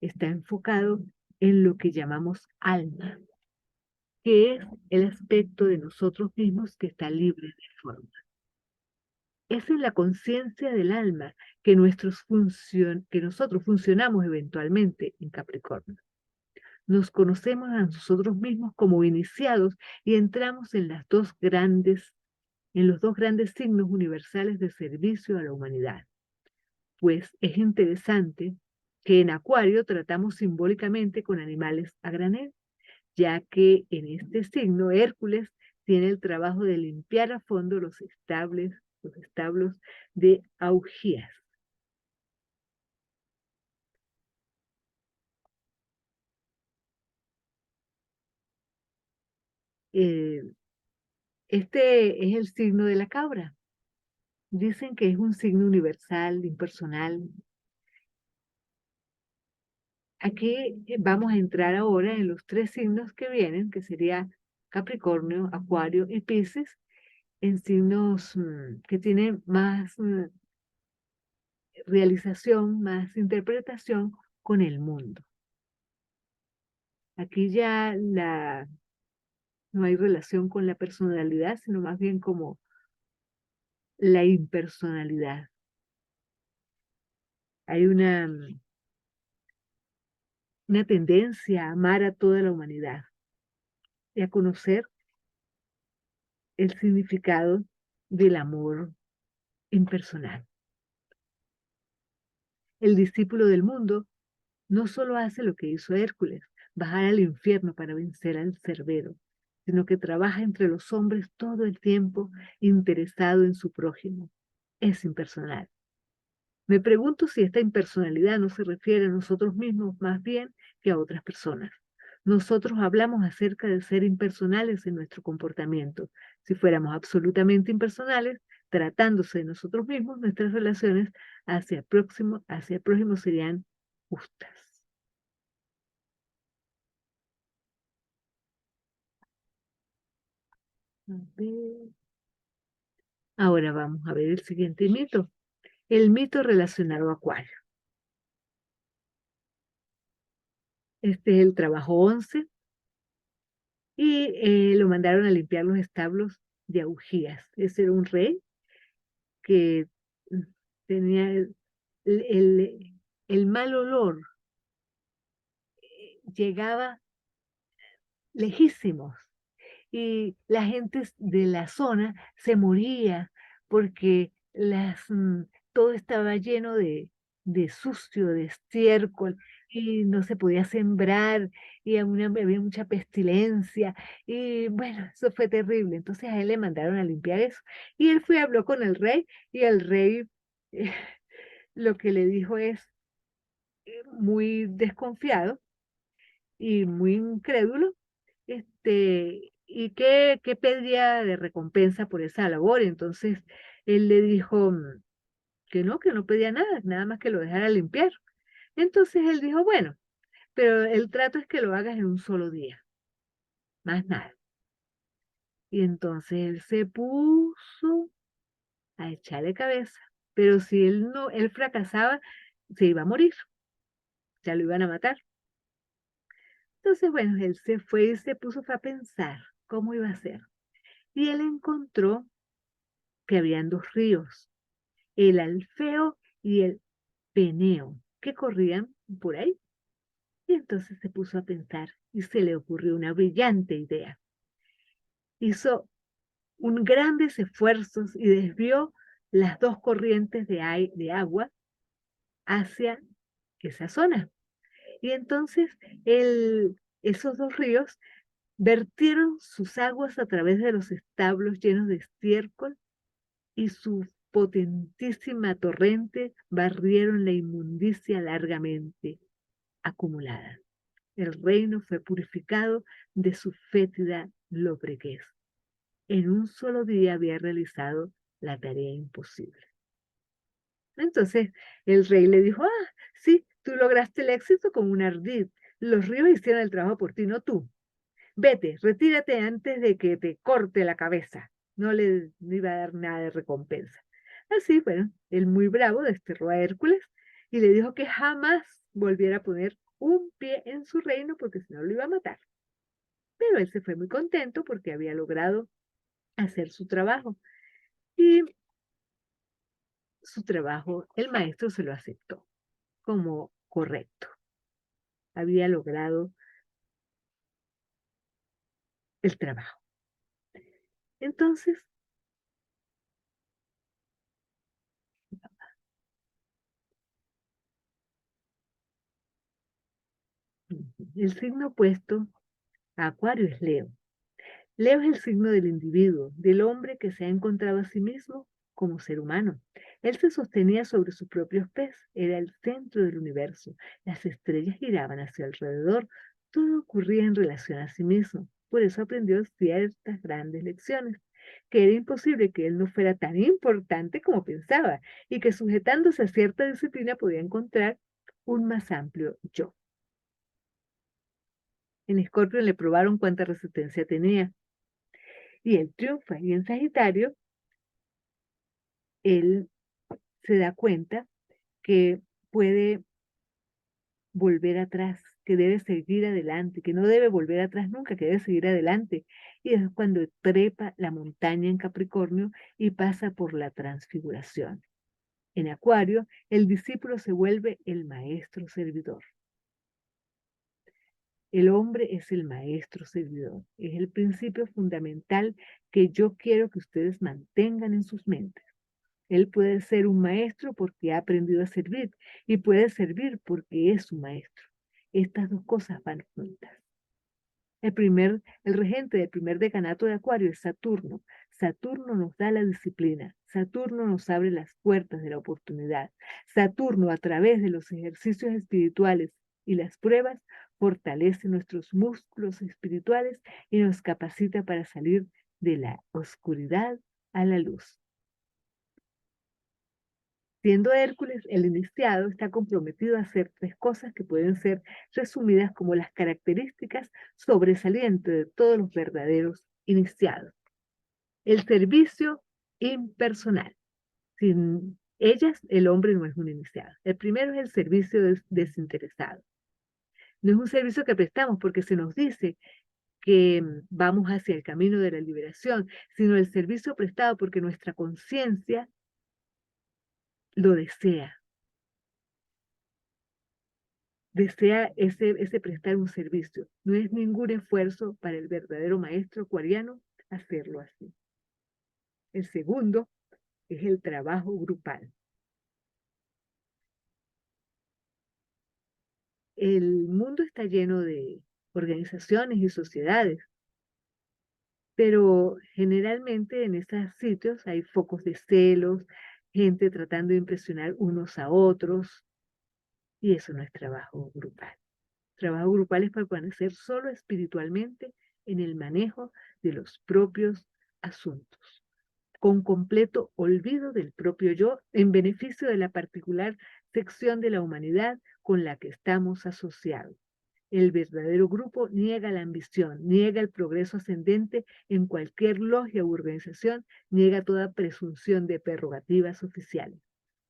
Está enfocado en lo que llamamos alma, que es el aspecto de nosotros mismos que está libre de forma. Es en la conciencia del alma que nosotros funcionamos eventualmente en Capricornio. Nos conocemos a nosotros mismos como iniciados y entramos en los dos grandes signos universales de servicio a la humanidad. Pues es interesante que en Acuario tratamos simbólicamente con animales a granel, ya que en este signo Hércules tiene el trabajo de limpiar a fondo los establos de Augías. Eh, este es el signo de la cabra. Dicen que es un signo universal, impersonal. Aquí vamos a entrar ahora en los tres signos que vienen, que sería Capricornio, Acuario y Piscis, en signos que tienen más realización, más interpretación con el mundo. Aquí ya no hay relación con la personalidad, sino más bien como la impersonalidad. Hay una tendencia a amar a toda la humanidad y a conocer el significado del amor impersonal. El discípulo del mundo no solo hace lo que hizo Hércules, bajar al infierno para vencer al Cerbero, sino que trabaja entre los hombres todo el tiempo interesado en su prójimo. Es impersonal. Me pregunto si esta impersonalidad no se refiere a nosotros mismos más bien que a otras personas. Nosotros hablamos acerca de ser impersonales en nuestro comportamiento. Si fuéramos absolutamente impersonales, tratándose de nosotros mismos, nuestras relaciones hacia el prójimo serían justas. A ver. Ahora vamos a ver el siguiente mito. El mito relacionado a Acuario. Este es el trabajo 11 y lo mandaron a limpiar los establos de Augías. Ese era un rey que tenía el mal olor, llegaba lejísimos y la gente de la zona se moría porque todo estaba lleno de sucio, de estiércol, y no se podía sembrar, y había mucha pestilencia, y bueno, eso fue terrible. Entonces a él le mandaron a limpiar eso, y él fue y habló con el rey, y el rey eh, lo que le dijo es muy desconfiado y muy incrédulo, y qué pedía de recompensa por esa labor. Entonces él le dijo que no pedía nada, nada más que lo dejara limpiar. Entonces él dijo, bueno, pero el trato es que lo hagas en un solo día, más nada. Y entonces él se puso a echarle cabeza, pero si él fracasaba, se iba a morir, ya lo iban a matar. Entonces, bueno, él se fue y se puso fue a pensar cómo iba a ser. Y él encontró que habían dos ríos, el Alfeo y el Peneo, que corrían por ahí. Y entonces se puso a pensar y se le ocurrió una brillante idea. Hizo grandes esfuerzos y desvió las dos corrientes de agua hacia esa zona. Y entonces esos dos ríos vertieron sus aguas a través de los establos llenos de estiércol y su potentísima torrente barrieron la inmundicia largamente acumulada. El reino fue purificado de su fétida lobreguez. En un solo día había realizado la tarea imposible. Entonces el rey le dijo, sí, tú lograste el éxito con un ardid. Los ríos hicieron el trabajo por ti, no tú. Vete, retírate antes de que te corte la cabeza. No iba a dar nada de recompensa. Así, bueno, él muy bravo desterró a Hércules y le dijo que jamás volviera a poner un pie en su reino porque si no lo iba a matar. Pero él se fue muy contento porque había logrado hacer su trabajo. Y su trabajo, el maestro se lo aceptó como correcto. Había logrado el trabajo. Entonces, el signo opuesto a Acuario es Leo. Leo es el signo del individuo, del hombre que se ha encontrado a sí mismo como ser humano. Él se sostenía sobre sus propios pies, era el centro del universo. Las estrellas giraban hacia alrededor, todo ocurría en relación a sí mismo. por eso aprendió ciertas grandes lecciones, que era imposible que él no fuera tan importante como pensaba, y que sujetándose a cierta disciplina podía encontrar un más amplio yo. En Escorpio le probaron cuánta resistencia tenía, y él triunfa, y en Sagitario él se da cuenta que puede volver atrás, que debe seguir adelante, que no debe volver atrás nunca, que debe seguir adelante. Y es cuando trepa la montaña en Capricornio y pasa por la transfiguración. En Acuario, el discípulo se vuelve el maestro servidor. El hombre es el maestro servidor. Es el principio fundamental que yo quiero que ustedes mantengan en sus mentes. Él puede ser un maestro porque ha aprendido a servir y puede servir porque es un maestro. Estas dos cosas van juntas. El regente del primer decanato de Acuario es Saturno. Saturno nos da la disciplina. Saturno nos abre las puertas de la oportunidad. Saturno, a través de los ejercicios espirituales y las pruebas, fortalece nuestros músculos espirituales y nos capacita para salir de la oscuridad a la luz. Siendo Hércules el iniciado, está comprometido a hacer tres cosas que pueden ser resumidas como las características sobresalientes de todos los verdaderos iniciados. El servicio impersonal. Sin ellas, el hombre no es un iniciado. El primero es el servicio desinteresado. No es un servicio que prestamos porque se nos dice que vamos hacia el camino de la liberación, sino el servicio prestado porque nuestra conciencia lo desea. Desea ese prestar un servicio. No es ningún esfuerzo para el verdadero maestro acuariano hacerlo así. El segundo es el trabajo grupal. El mundo está lleno de organizaciones y sociedades, pero generalmente en esos sitios hay focos de celos, gente tratando de impresionar unos a otros, y eso no es trabajo grupal. Trabajo grupal es permanecer solo espiritualmente en el manejo de los propios asuntos, con completo olvido del propio yo, en beneficio de la particular sección de la humanidad con la que estamos asociados. El verdadero grupo niega la ambición, niega el progreso ascendente en cualquier logia u organización, niega toda presunción de prerrogativas oficiales.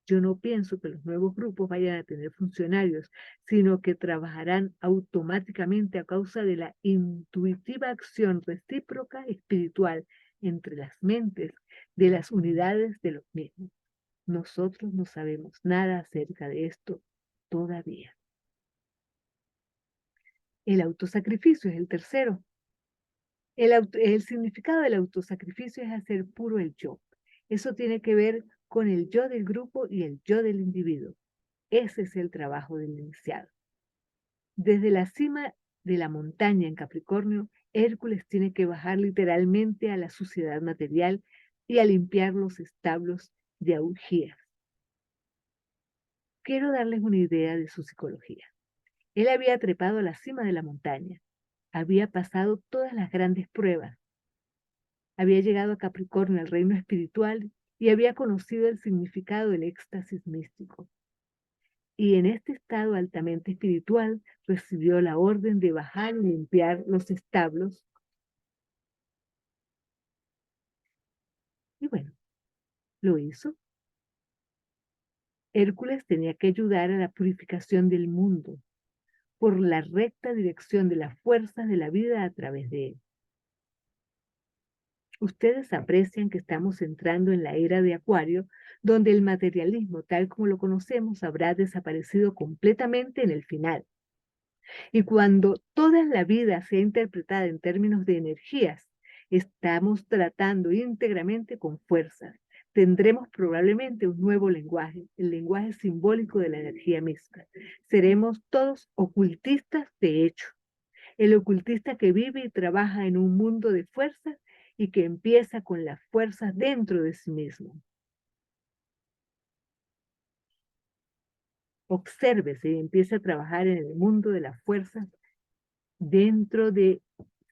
Yo no pienso que los nuevos grupos vayan a tener funcionarios, sino que trabajarán automáticamente a causa de la intuitiva acción recíproca espiritual entre las mentes de las unidades de los mismos. Nosotros no sabemos nada acerca de esto todavía. El autosacrificio es el tercero. El significado del autosacrificio es hacer puro el yo. Eso tiene que ver con el yo del grupo y el yo del individuo. Ese es el trabajo del iniciado. Desde la cima de la montaña en Capricornio, Hércules tiene que bajar literalmente a la suciedad material y a limpiar los establos de augías. Quiero darles una idea de su psicología. Él había trepado a la cima de la montaña, había pasado todas las grandes pruebas, había llegado a Capricornio, al reino espiritual, y había conocido el significado del éxtasis místico. Y en este estado altamente espiritual recibió la orden de bajar y limpiar los establos. Y bueno, lo hizo. Hércules tenía que ayudar a la purificación del mundo por la recta dirección de las fuerzas de la vida a través de él. Ustedes aprecian que estamos entrando en la era de Acuario, donde el materialismo tal como lo conocemos habrá desaparecido completamente en el final. Y cuando toda la vida sea interpretada en términos de energías, estamos tratando íntegramente con fuerzas. Tendremos probablemente un nuevo lenguaje, el lenguaje simbólico de la energía misma. Seremos todos ocultistas de hecho. El ocultista que vive y trabaja en un mundo de fuerzas y que empieza con las fuerzas dentro de sí mismo. Obsérvese y empieza a trabajar en el mundo de las fuerzas dentro de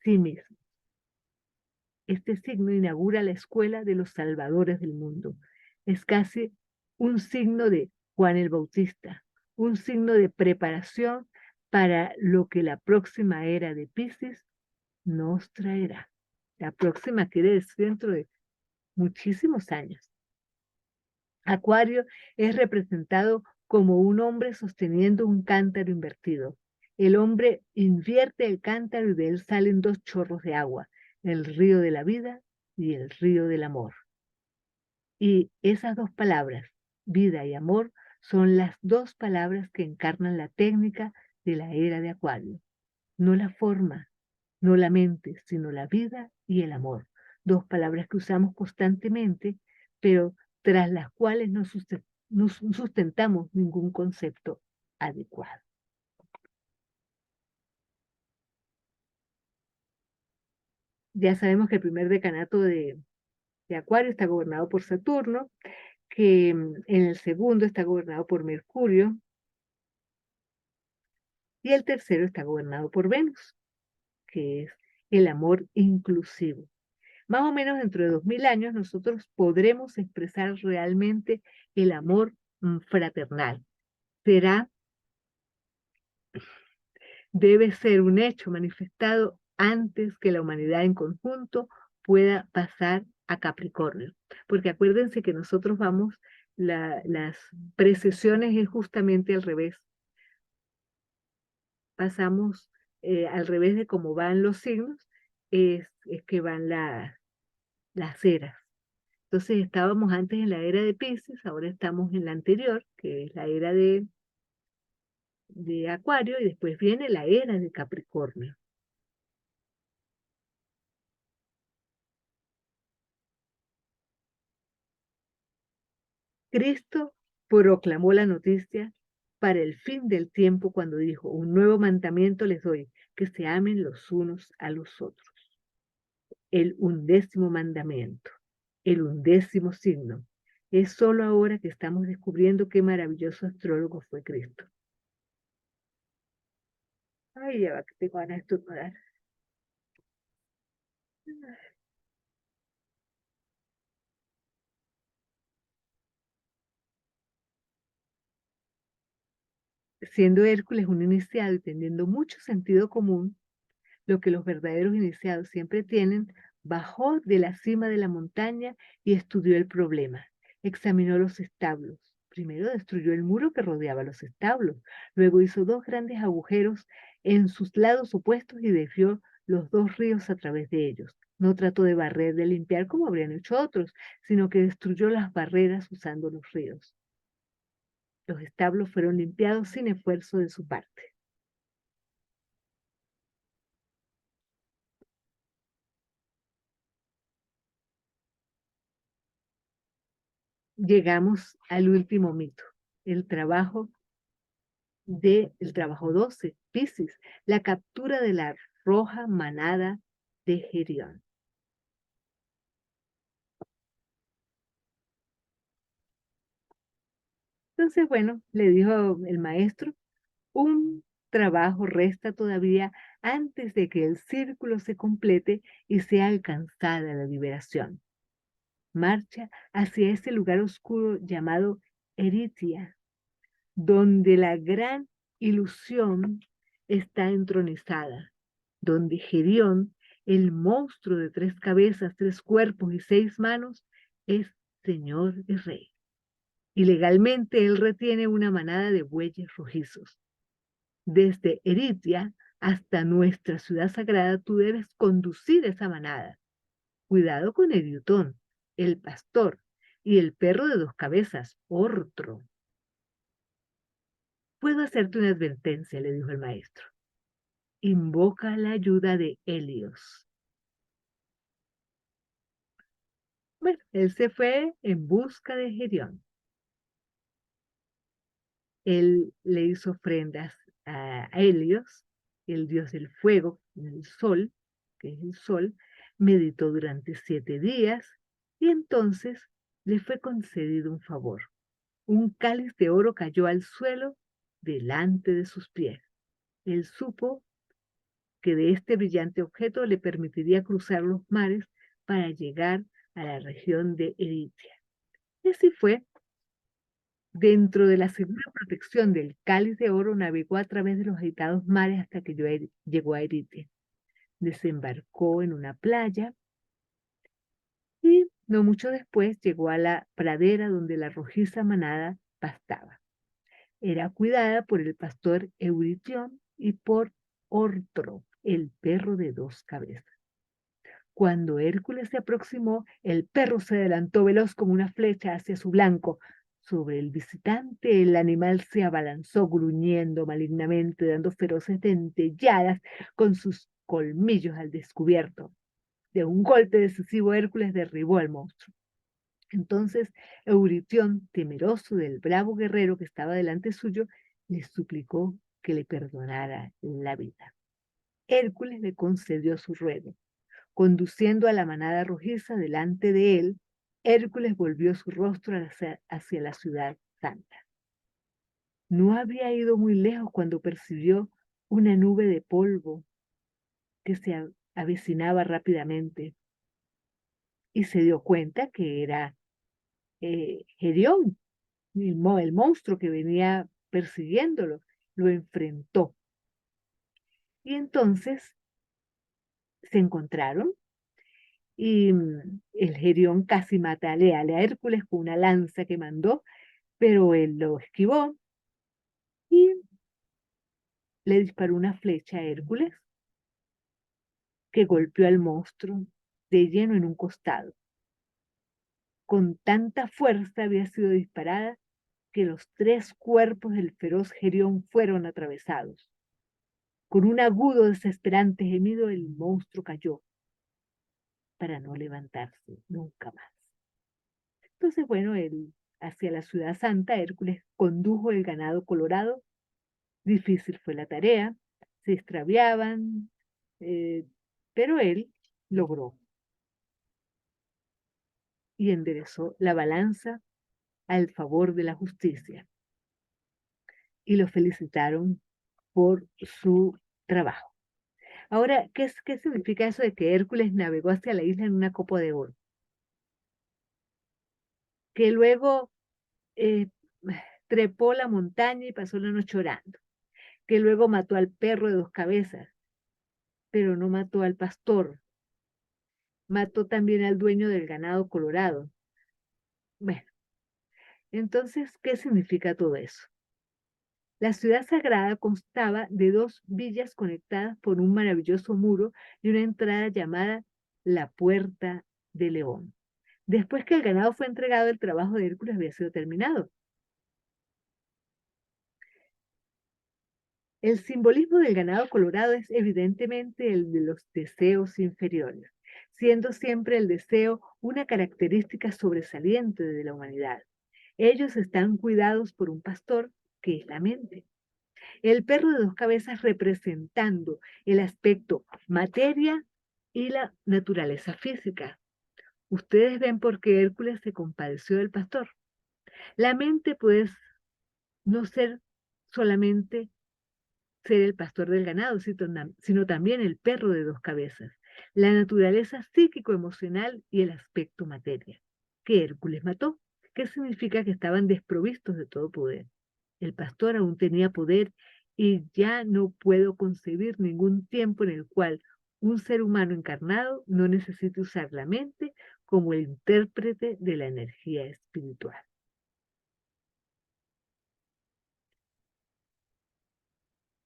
sí mismo. este signo inaugura la escuela de los salvadores del mundo. Es casi un signo de Juan el Bautista, un signo de preparación para lo que la próxima era de Piscis nos traerá. La próxima quiere decir dentro de muchísimos años. Acuario es representado como un hombre sosteniendo un cántaro invertido. El hombre invierte el cántaro y de él salen dos chorros de agua, el río de la vida y el río del amor. Y esas dos palabras, vida y amor, son las dos palabras que encarnan la técnica de la era de Acuario. No la forma, no la mente, sino la vida y el amor. Dos palabras que usamos constantemente, pero tras las cuales no sustentamos ningún concepto adecuado. Ya sabemos que el primer decanato de Acuario está gobernado por Saturno, que en el segundo está gobernado por Mercurio y el tercero está gobernado por Venus, que es el amor inclusivo. Más o menos dentro de 2000 años nosotros podremos expresar realmente el amor fraternal. Debe ser un hecho manifestado antes que la humanidad en conjunto pueda pasar a Capricornio. Porque acuérdense que nosotros vamos, las precesiones es justamente al revés. Pasamos al revés de cómo van los signos, es que van las eras. Entonces estábamos antes en la era de Piscis, ahora estamos en la anterior, que es la era de Acuario, y después viene la era de Capricornio. Cristo proclamó la noticia para el fin del tiempo cuando dijo, un nuevo mandamiento les doy, que se amen los unos a los otros. El 11º mandamiento, el 11º signo. Es solo ahora que estamos descubriendo qué maravilloso astrólogo fue Cristo. Ay, ya va, que tengo ganas de estornudar. Siendo Hércules un iniciado y teniendo mucho sentido común, lo que los verdaderos iniciados siempre tienen, bajó de la cima de la montaña y estudió el problema. Examinó los establos. Primero destruyó el muro que rodeaba los establos. Luego hizo dos grandes agujeros en sus lados opuestos y desvió los dos ríos a través de ellos. No trató de barrer, de limpiar como habrían hecho otros, sino que destruyó las barreras usando los ríos. Los establos fueron limpiados sin esfuerzo de su parte. Llegamos al último mito, el trabajo el trabajo 12, Piscis, la captura de la roja manada de Gerión. Entonces, bueno, le dijo el maestro, un trabajo resta todavía antes de que el círculo se complete y sea alcanzada la liberación. Marcha hacia ese lugar oscuro llamado Eritia, donde la gran ilusión está entronizada, donde Gerión, el monstruo de 3 cabezas, 3 cuerpos y 6 manos, es señor y rey. Y legalmente él retiene una manada de bueyes rojizos. Desde Eritia hasta nuestra ciudad sagrada, tú debes conducir esa manada. Cuidado con Ediutón, el pastor, y el perro de 2 cabezas, Ortro. Puedo hacerte una advertencia, le dijo el maestro. Invoca la ayuda de Helios. Bueno, él se fue en busca de Gerión. Él le hizo ofrendas a Helios, el dios del fuego, el sol, que es el sol, meditó durante 7 días y entonces le fue concedido un favor. Un cáliz de oro cayó al suelo delante de sus pies. Él supo que de este brillante objeto le permitiría cruzar los mares para llegar a la región de Eritia. Y así fue. Dentro de la segura protección del Cáliz de Oro, navegó a través de los agitados mares hasta que llegó a Eritia. Desembarcó en una playa y no mucho después llegó a la pradera donde la rojiza manada pastaba. Era cuidada por el pastor Euritión y por Ortro, el perro de dos cabezas. Cuando Hércules se aproximó, el perro se adelantó veloz como una flecha hacia su blanco. Sobre el visitante, el animal se abalanzó gruñendo malignamente, dando feroces dentelladas con sus colmillos al descubierto. De un golpe decisivo, Hércules derribó al monstruo. Entonces Euritión, temeroso del bravo guerrero que estaba delante suyo, le suplicó que le perdonara la vida. Hércules le concedió su ruego. Conduciendo a la manada rojiza delante de él, Hércules volvió su rostro hacia la ciudad santa. No había ido muy lejos cuando percibió una nube de polvo que se avecinaba rápidamente y se dio cuenta que era Gerión, el monstruo que venía persiguiéndolo. Lo enfrentó. Y entonces se encontraron y el Gerión casi mata a Hércules con una lanza que mandó, pero él lo esquivó y le disparó una flecha a Hércules que golpeó al monstruo de lleno en un costado. Con tanta fuerza había sido disparada que los tres cuerpos del feroz Gerión fueron atravesados. Con un agudo, desesperante gemido, el monstruo cayó para no levantarse nunca más. Entonces, bueno, hacia la ciudad santa, Hércules condujo el ganado colorado. Difícil fue la tarea, se extraviaban, eh, pero él logró y enderezó la balanza al favor de la justicia y lo felicitaron por su trabajo. Ahora, ¿qué significa eso de que Hércules navegó hacia la isla en una copa de oro? Que luego eh, trepó la montaña y pasó la noche orando, que luego mató al perro de dos cabezas, pero no mató al pastor, mató también al dueño del ganado colorado. Bueno, entonces, ¿qué significa todo eso? La ciudad sagrada constaba de dos villas conectadas por un maravilloso muro y una entrada llamada la Puerta de León. Después que el ganado fue entregado, el trabajo de Hércules había sido terminado. El simbolismo del ganado colorado es evidentemente el de los deseos inferiores, siendo siempre el deseo una característica sobresaliente de la humanidad. Ellos están cuidados por un pastor que es la mente. El perro de dos cabezas representando el aspecto materia y la naturaleza física. Ustedes ven por qué Hércules se compadeció del pastor. La mente puede no ser solamente ser el pastor del ganado, sino también el perro de dos cabezas, la naturaleza psíquico-emocional y el aspecto materia, que Hércules mató, que significa que estaban desprovistos de todo poder. El pastor aún tenía poder y ya no puedo concebir ningún tiempo en el cual un ser humano encarnado no necesite usar la mente como el intérprete de la energía espiritual.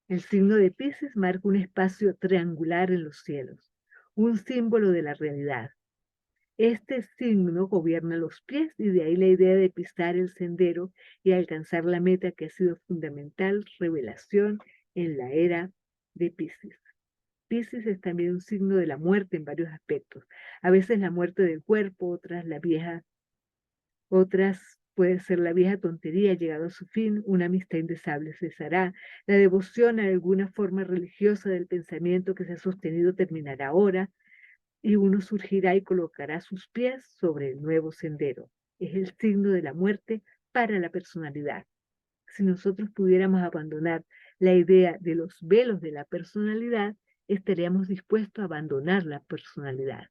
El signo de Piscis marca un espacio triangular en los cielos, un símbolo de la realidad. Este signo gobierna los pies y de ahí la idea de pisar el sendero y alcanzar la meta que ha sido fundamental revelación en la era de Piscis. Piscis es también un signo de la muerte en varios aspectos. A veces la muerte del cuerpo, otras puede ser la vieja tontería llegado a su fin, una amistad indesable cesará, la devoción a alguna forma religiosa del pensamiento que se ha sostenido terminará ahora, y uno surgirá y colocará sus pies sobre el nuevo sendero. Es el signo de la muerte para la personalidad. Si nosotros pudiéramos abandonar la idea de los velos de la personalidad, estaríamos dispuestos a abandonar la personalidad.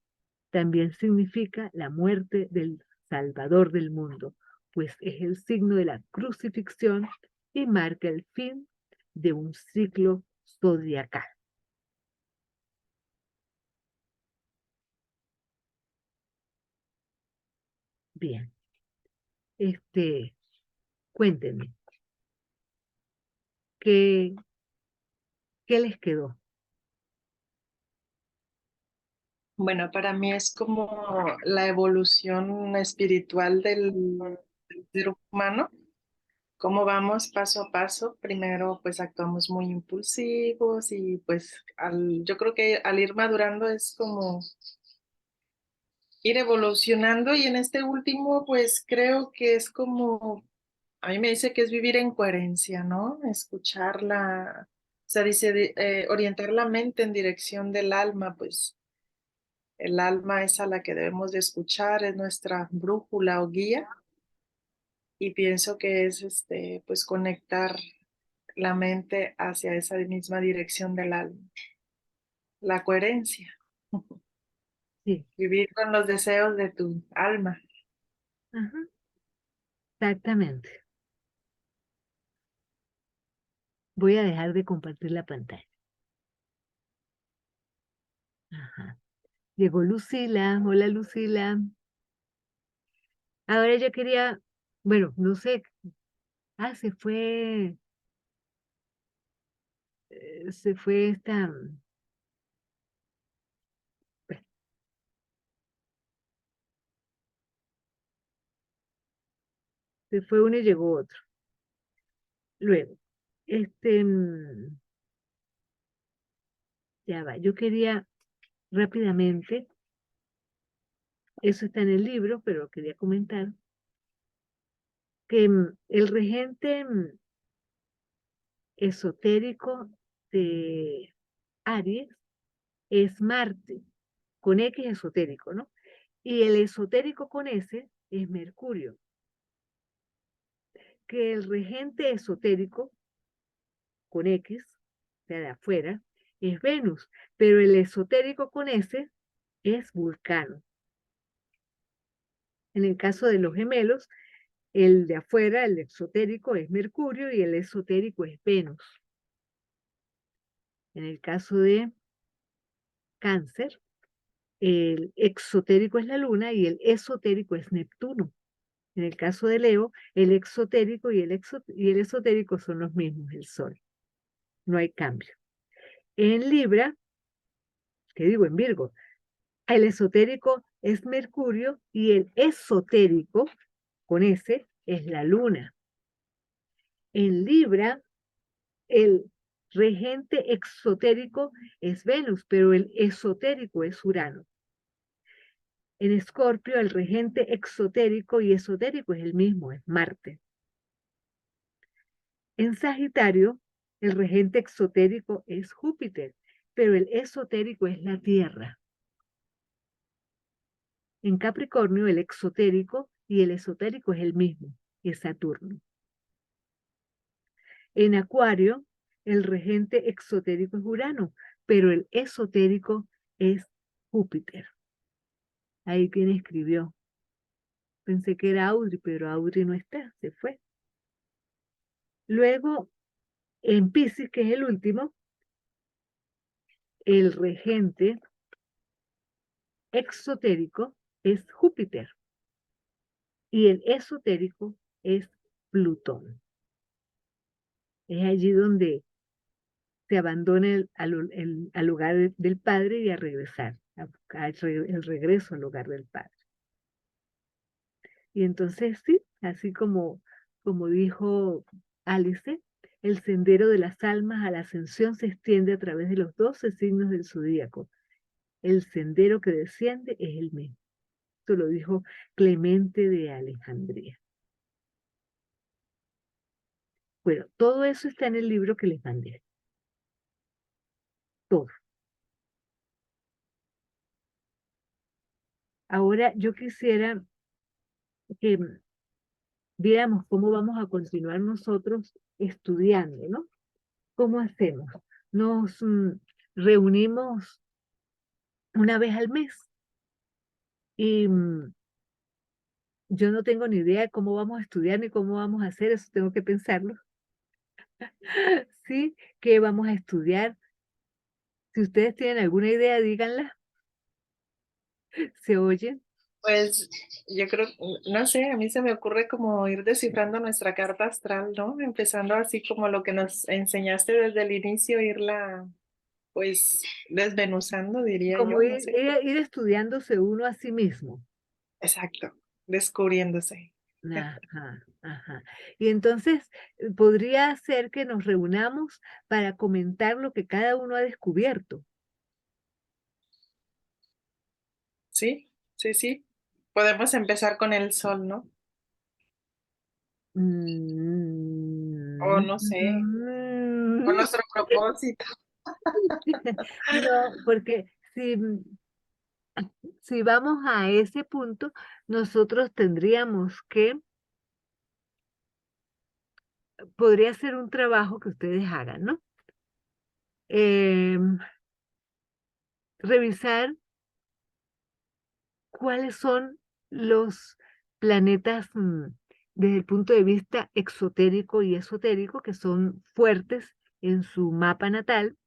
también significa la muerte del Salvador del mundo, pues es el signo de la crucifixión y marca el fin de un ciclo zodiacal. Bien, cuéntenme, ¿qué, qué les quedó? Bueno, para mí es como la evolución espiritual del ser humano. Cómo vamos paso a paso. Primero, pues actuamos muy impulsivos y pues yo creo que al ir madurando es como ir evolucionando y en este último, pues creo que es como, a mí me dice que es vivir en coherencia, ¿no? Escucharla, o sea, dice, orientar la mente en dirección del alma, pues el alma es a la que debemos de escuchar, es nuestra brújula o guía y pienso que es, pues conectar la mente hacia esa misma dirección del alma, la coherencia, Sí, vivir con los deseos de tu alma. ajá, exactamente. Voy a dejar de compartir la pantalla. Ajá. Llegó Lucila. Hola, Lucila. Ahora yo quería, bueno, no sé. Ah, se fue pues, se fue uno y llegó otro. Luego, este, mm, ya va. Yo quería rápidamente, eso está en el libro, pero quería comentar que el regente esotérico de Aries es Marte, con X esotérico, ¿no? Y el esotérico con S es Mercurio, que el regente esotérico con X, o sea, de afuera, es Venus, pero el esotérico con S es Vulcano. En el caso de los gemelos, el de afuera, el exotérico, es Mercurio y el esotérico es Venus. En el caso de Cáncer, el exotérico es la Luna y el esotérico es Neptuno. En el caso de Leo, el exotérico y el esotérico son los mismos, el Sol. No hay cambio. En Libra, que digo en Virgo, el esotérico es Mercurio y el esotérico, con S, es la Luna. En Libra, el regente exotérico es Venus, pero el esotérico es Urano. En Escorpio, el regente exotérico y esotérico es el mismo, es Marte. En Sagitario, el regente exotérico es Júpiter, pero el esotérico es la Tierra. En Capricornio, el exotérico y el esotérico es el mismo, es Saturno. En Acuario, el regente exotérico es Urano, pero el esotérico es Júpiter. Ahí quien escribió. Pensé que era Audrey, pero Audrey no está, se fue. Luego, en Piscis, que es el último, el regente exotérico es Júpiter y el esotérico es Plutón. Es allí donde se abandona al lugar del Padre y a regresar, el regreso al lugar del Padre. Y entonces sí, así como dijo Alice, el sendero de las almas a la ascensión se extiende a través de los 12 signos del zodíaco. El sendero que desciende es el mismo. Esto lo dijo Clemente de Alejandría. Bueno, todo eso está en el libro que les mandé. Todo. Ahora yo quisiera que viéramos cómo vamos a continuar nosotros estudiando, ¿no? ¿Cómo hacemos? Nos reunimos una vez al mes Y yo no tengo ni idea de cómo vamos a estudiar ni cómo vamos a hacer, eso tengo que pensarlo. ¿Sí? ¿Qué vamos a estudiar? Si ustedes tienen alguna idea, díganla. ¿Se oyen? Pues yo creo, no sé, a mí se me ocurre como ir descifrando nuestra carta astral, ¿no? Empezando así como lo que nos enseñaste desde el inicio, irla pues desmenuzando, diría Como yo, no sé. ir estudiándose uno a sí mismo. Exacto, descubriéndose. Ajá, ajá. Y entonces podría ser que nos reunamos para comentar lo que cada uno ha descubierto. Sí, sí, sí. Podemos empezar con el sol, ¿no? O Mm, no sé, con mm. nuestro propósito. No, porque si vamos a ese punto, nosotros tendríamos que, podría ser un trabajo que ustedes hagan, ¿no? Em, revisar cuáles son los planetas desde el punto de vista exotérico y esotérico que son fuertes en su mapa natal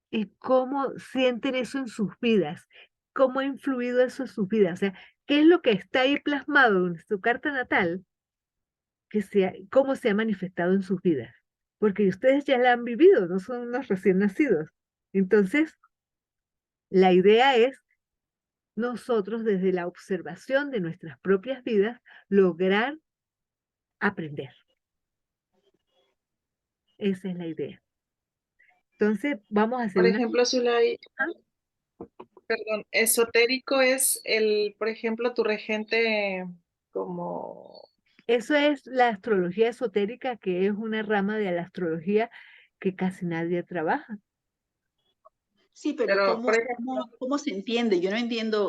y cómo sienten eso en sus vidas, cómo ha influido eso en sus vidas, o sea, qué es lo que está ahí plasmado en su carta natal, cómo se ha manifestado en sus vidas, porque ustedes ya la han vivido, no son unos recién nacidos. Entonces, la idea es nosotros desde la observación de nuestras propias vidas lograr aprender. Esa es la idea. Entonces, vamos a hacer Por una... ejemplo, Zulay, ¿Ah? perdón, esotérico es el, por ejemplo, tu regente como, Eso es la astrología esotérica, que es una rama de la astrología que casi nadie trabaja. Sí, pero pero por ejemplo, cómo se entiende? Yo no entiendo.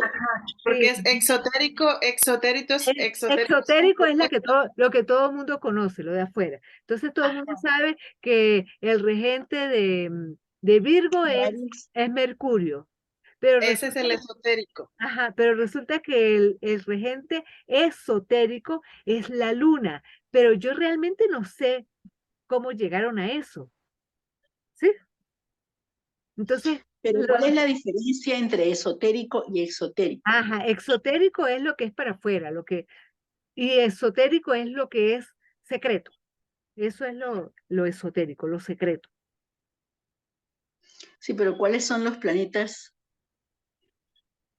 porque Sí, es exotérico, exotérico es exotérico es exotérico es completo. lo que todo el mundo conoce, lo de afuera. Entonces todo el mundo sabe que el regente de Virgo De Aries. es Mercurio, pero Ese es el esotérico. ajá, pero resulta que el regente esotérico es la luna, pero yo realmente no sé cómo llegaron a eso, ¿sí? Entonces, Pero ¿cuál es la diferencia entre esotérico y exotérico? ajá, exotérico es lo que es para afuera, y esotérico es lo que es secreto. Eso es lo esotérico, lo secreto. Sí, pero ¿cuáles son los planetas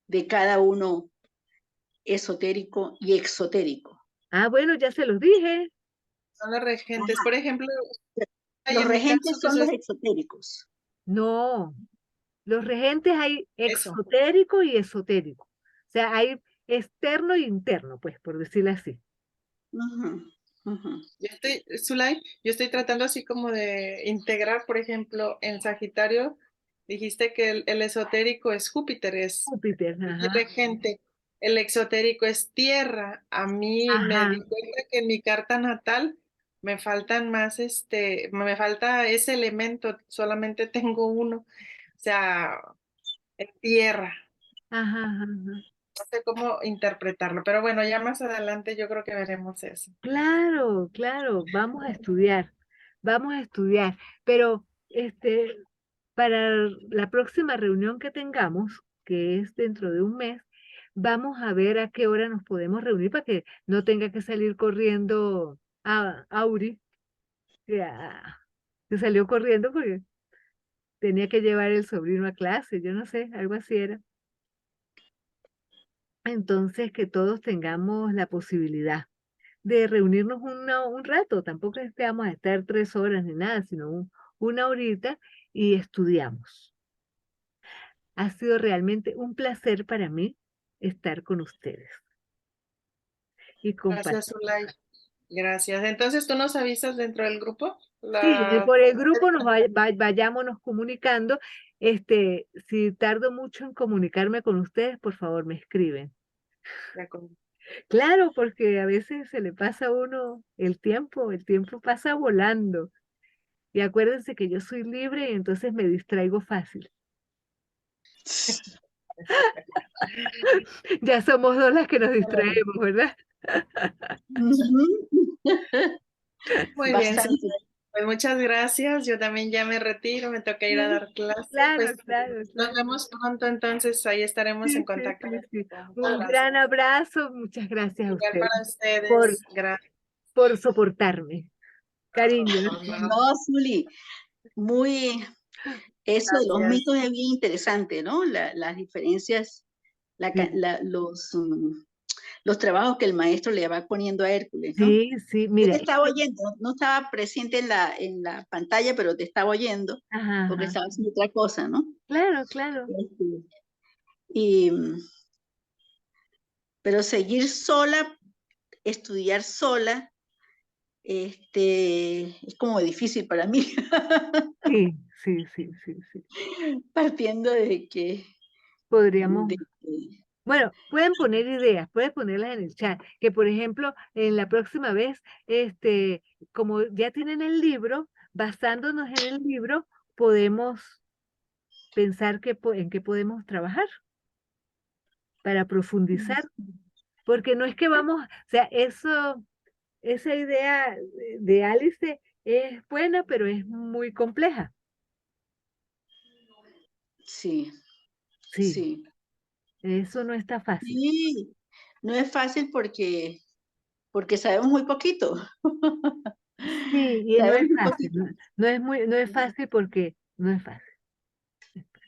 de cada uno esotérico y exotérico? Ah, bueno, ya se los dije. Son los regentes. Por Ajá. ejemplo, y Los en mi caso, regentes que son soy los exotéricos. No, los regentes hay eso. exotérico y esotérico. O sea, hay externo y interno, pues, por decirlo así. Ujú, ujú. Zulay, yo estoy tratando así como de integrar, por ejemplo, en Sagitario, dijiste que el esotérico es Júpiter, es Júpiter, mi ajá, regente. El exotérico es Tierra. A mí me ajá, di cuenta que en mi carta natal me faltan más, me falta ese elemento, solamente tengo uno, o sea, en Tierra. ajá, ajá. No sé cómo interpretarlo, pero bueno, ya más adelante yo creo que veremos eso. Claro, claro, vamos a estudiar, pero para la próxima reunión que tengamos, que es dentro de un mes, vamos a ver a qué hora nos podemos reunir para que no tenga que salir corriendo a Auri, que, que salió corriendo porque tenía que llevar el sobrino a clase, yo no sé, algo así era. Entonces, que todos tengamos la posibilidad de reunirnos un rato, tampoco es que vamos a estar 3 horas ni nada, sino una horita y estudiamos. Ha sido realmente un placer para mí estar con ustedes y Gracias, compartir. Zulay. Gracias. Entonces, ¿tú nos avisas dentro del grupo? Sí, La... por el grupo vayámonos comunicando. Si tardo mucho en comunicarme con ustedes, por favor me escriben. Claro, porque a veces se le pasa a uno el tiempo pasa volando. Y acuérdense que yo soy libre y entonces me distraigo fácil. Ya somos dos las que nos distraemos, ¿verdad? Ujú. Muy bien, Bastante. Susana. Pues muchas gracias. Yo también ya me retiro, me toca ir a dar clase. Claro, Pues claro, nos claro. vemos pronto, entonces ahí estaremos Sí, en sí, contacto. sí, sí. Muchas Un gracias. gran abrazo, muchas gracias a Igual usted para por, ustedes. Gracias. por soportarme. Cariño. No, Zuli, muy, eso de los Gracias. mitos es bien interesante, ¿no? Las diferencias, Sí, los trabajos que el maestro le va poniendo a Hércules, ¿no? sí, sí, Yo mira. te estaba oyendo, no estaba presente en la pantalla, pero te estaba oyendo Ajá, porque ajá. estaba haciendo otra cosa, ¿no? Claro, claro. Este, y, pero seguir sola, estudiar sola, es como difícil para mí, Sí, sí, sí, sí, sí. partiendo de que, Podríamos. de que- Bueno, pueden poner ideas, pueden ponerlas en el chat, que por ejemplo, en la próxima vez, como ya tienen el libro, basándonos en el libro, podemos pensar en qué podemos trabajar para profundizar, porque no es que vamos, o sea, esa idea de Alice es buena, pero es muy compleja. sí, Sí, sí, eso no está fácil. sí, no es fácil porque sabemos muy poquito, Sí, y no sabemos es muy fácil, poquito, no es fácil porque no es fácil,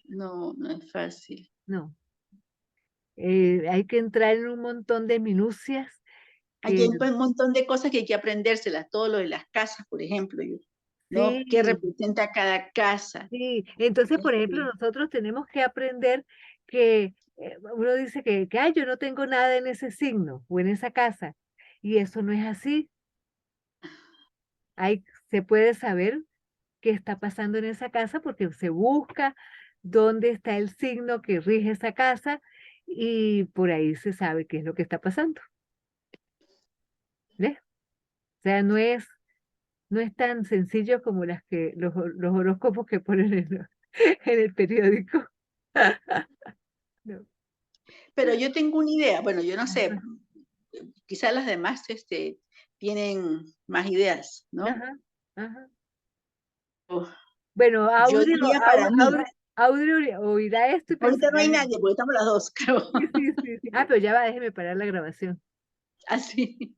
no es fácil. no. Hay que entrar en un montón de minucias Aquí que hay un montón de cosas que hay que aprendérselas, todo lo de las casas, por ejemplo, ¿no? ¿Qué sí, representa cada casa? sí. Entonces, por ejemplo, Este, nosotros tenemos que aprender que uno dice que "Ay, yo no tengo nada en ese signo o en esa casa", y eso no es así. Se puede saber qué está pasando en esa casa porque se busca dónde está el signo que rige esa casa y por ahí se sabe qué es lo que está pasando. ¿Ves? O sea, no es tan sencillo como los horóscopos que ponen en el periódico. No. pero yo tengo una idea, bueno, yo no sé, Ajá, quizás las demás tienen más ideas, ¿no? ajá, ajá. Oh, Bueno, yo diría para mí, Audrey oirá esto y ahorita no pensará hay en... nadie, porque estamos las dos, creo, Sí, sí, sí, sí. Ah, pero ya va, déjeme parar la grabación. así.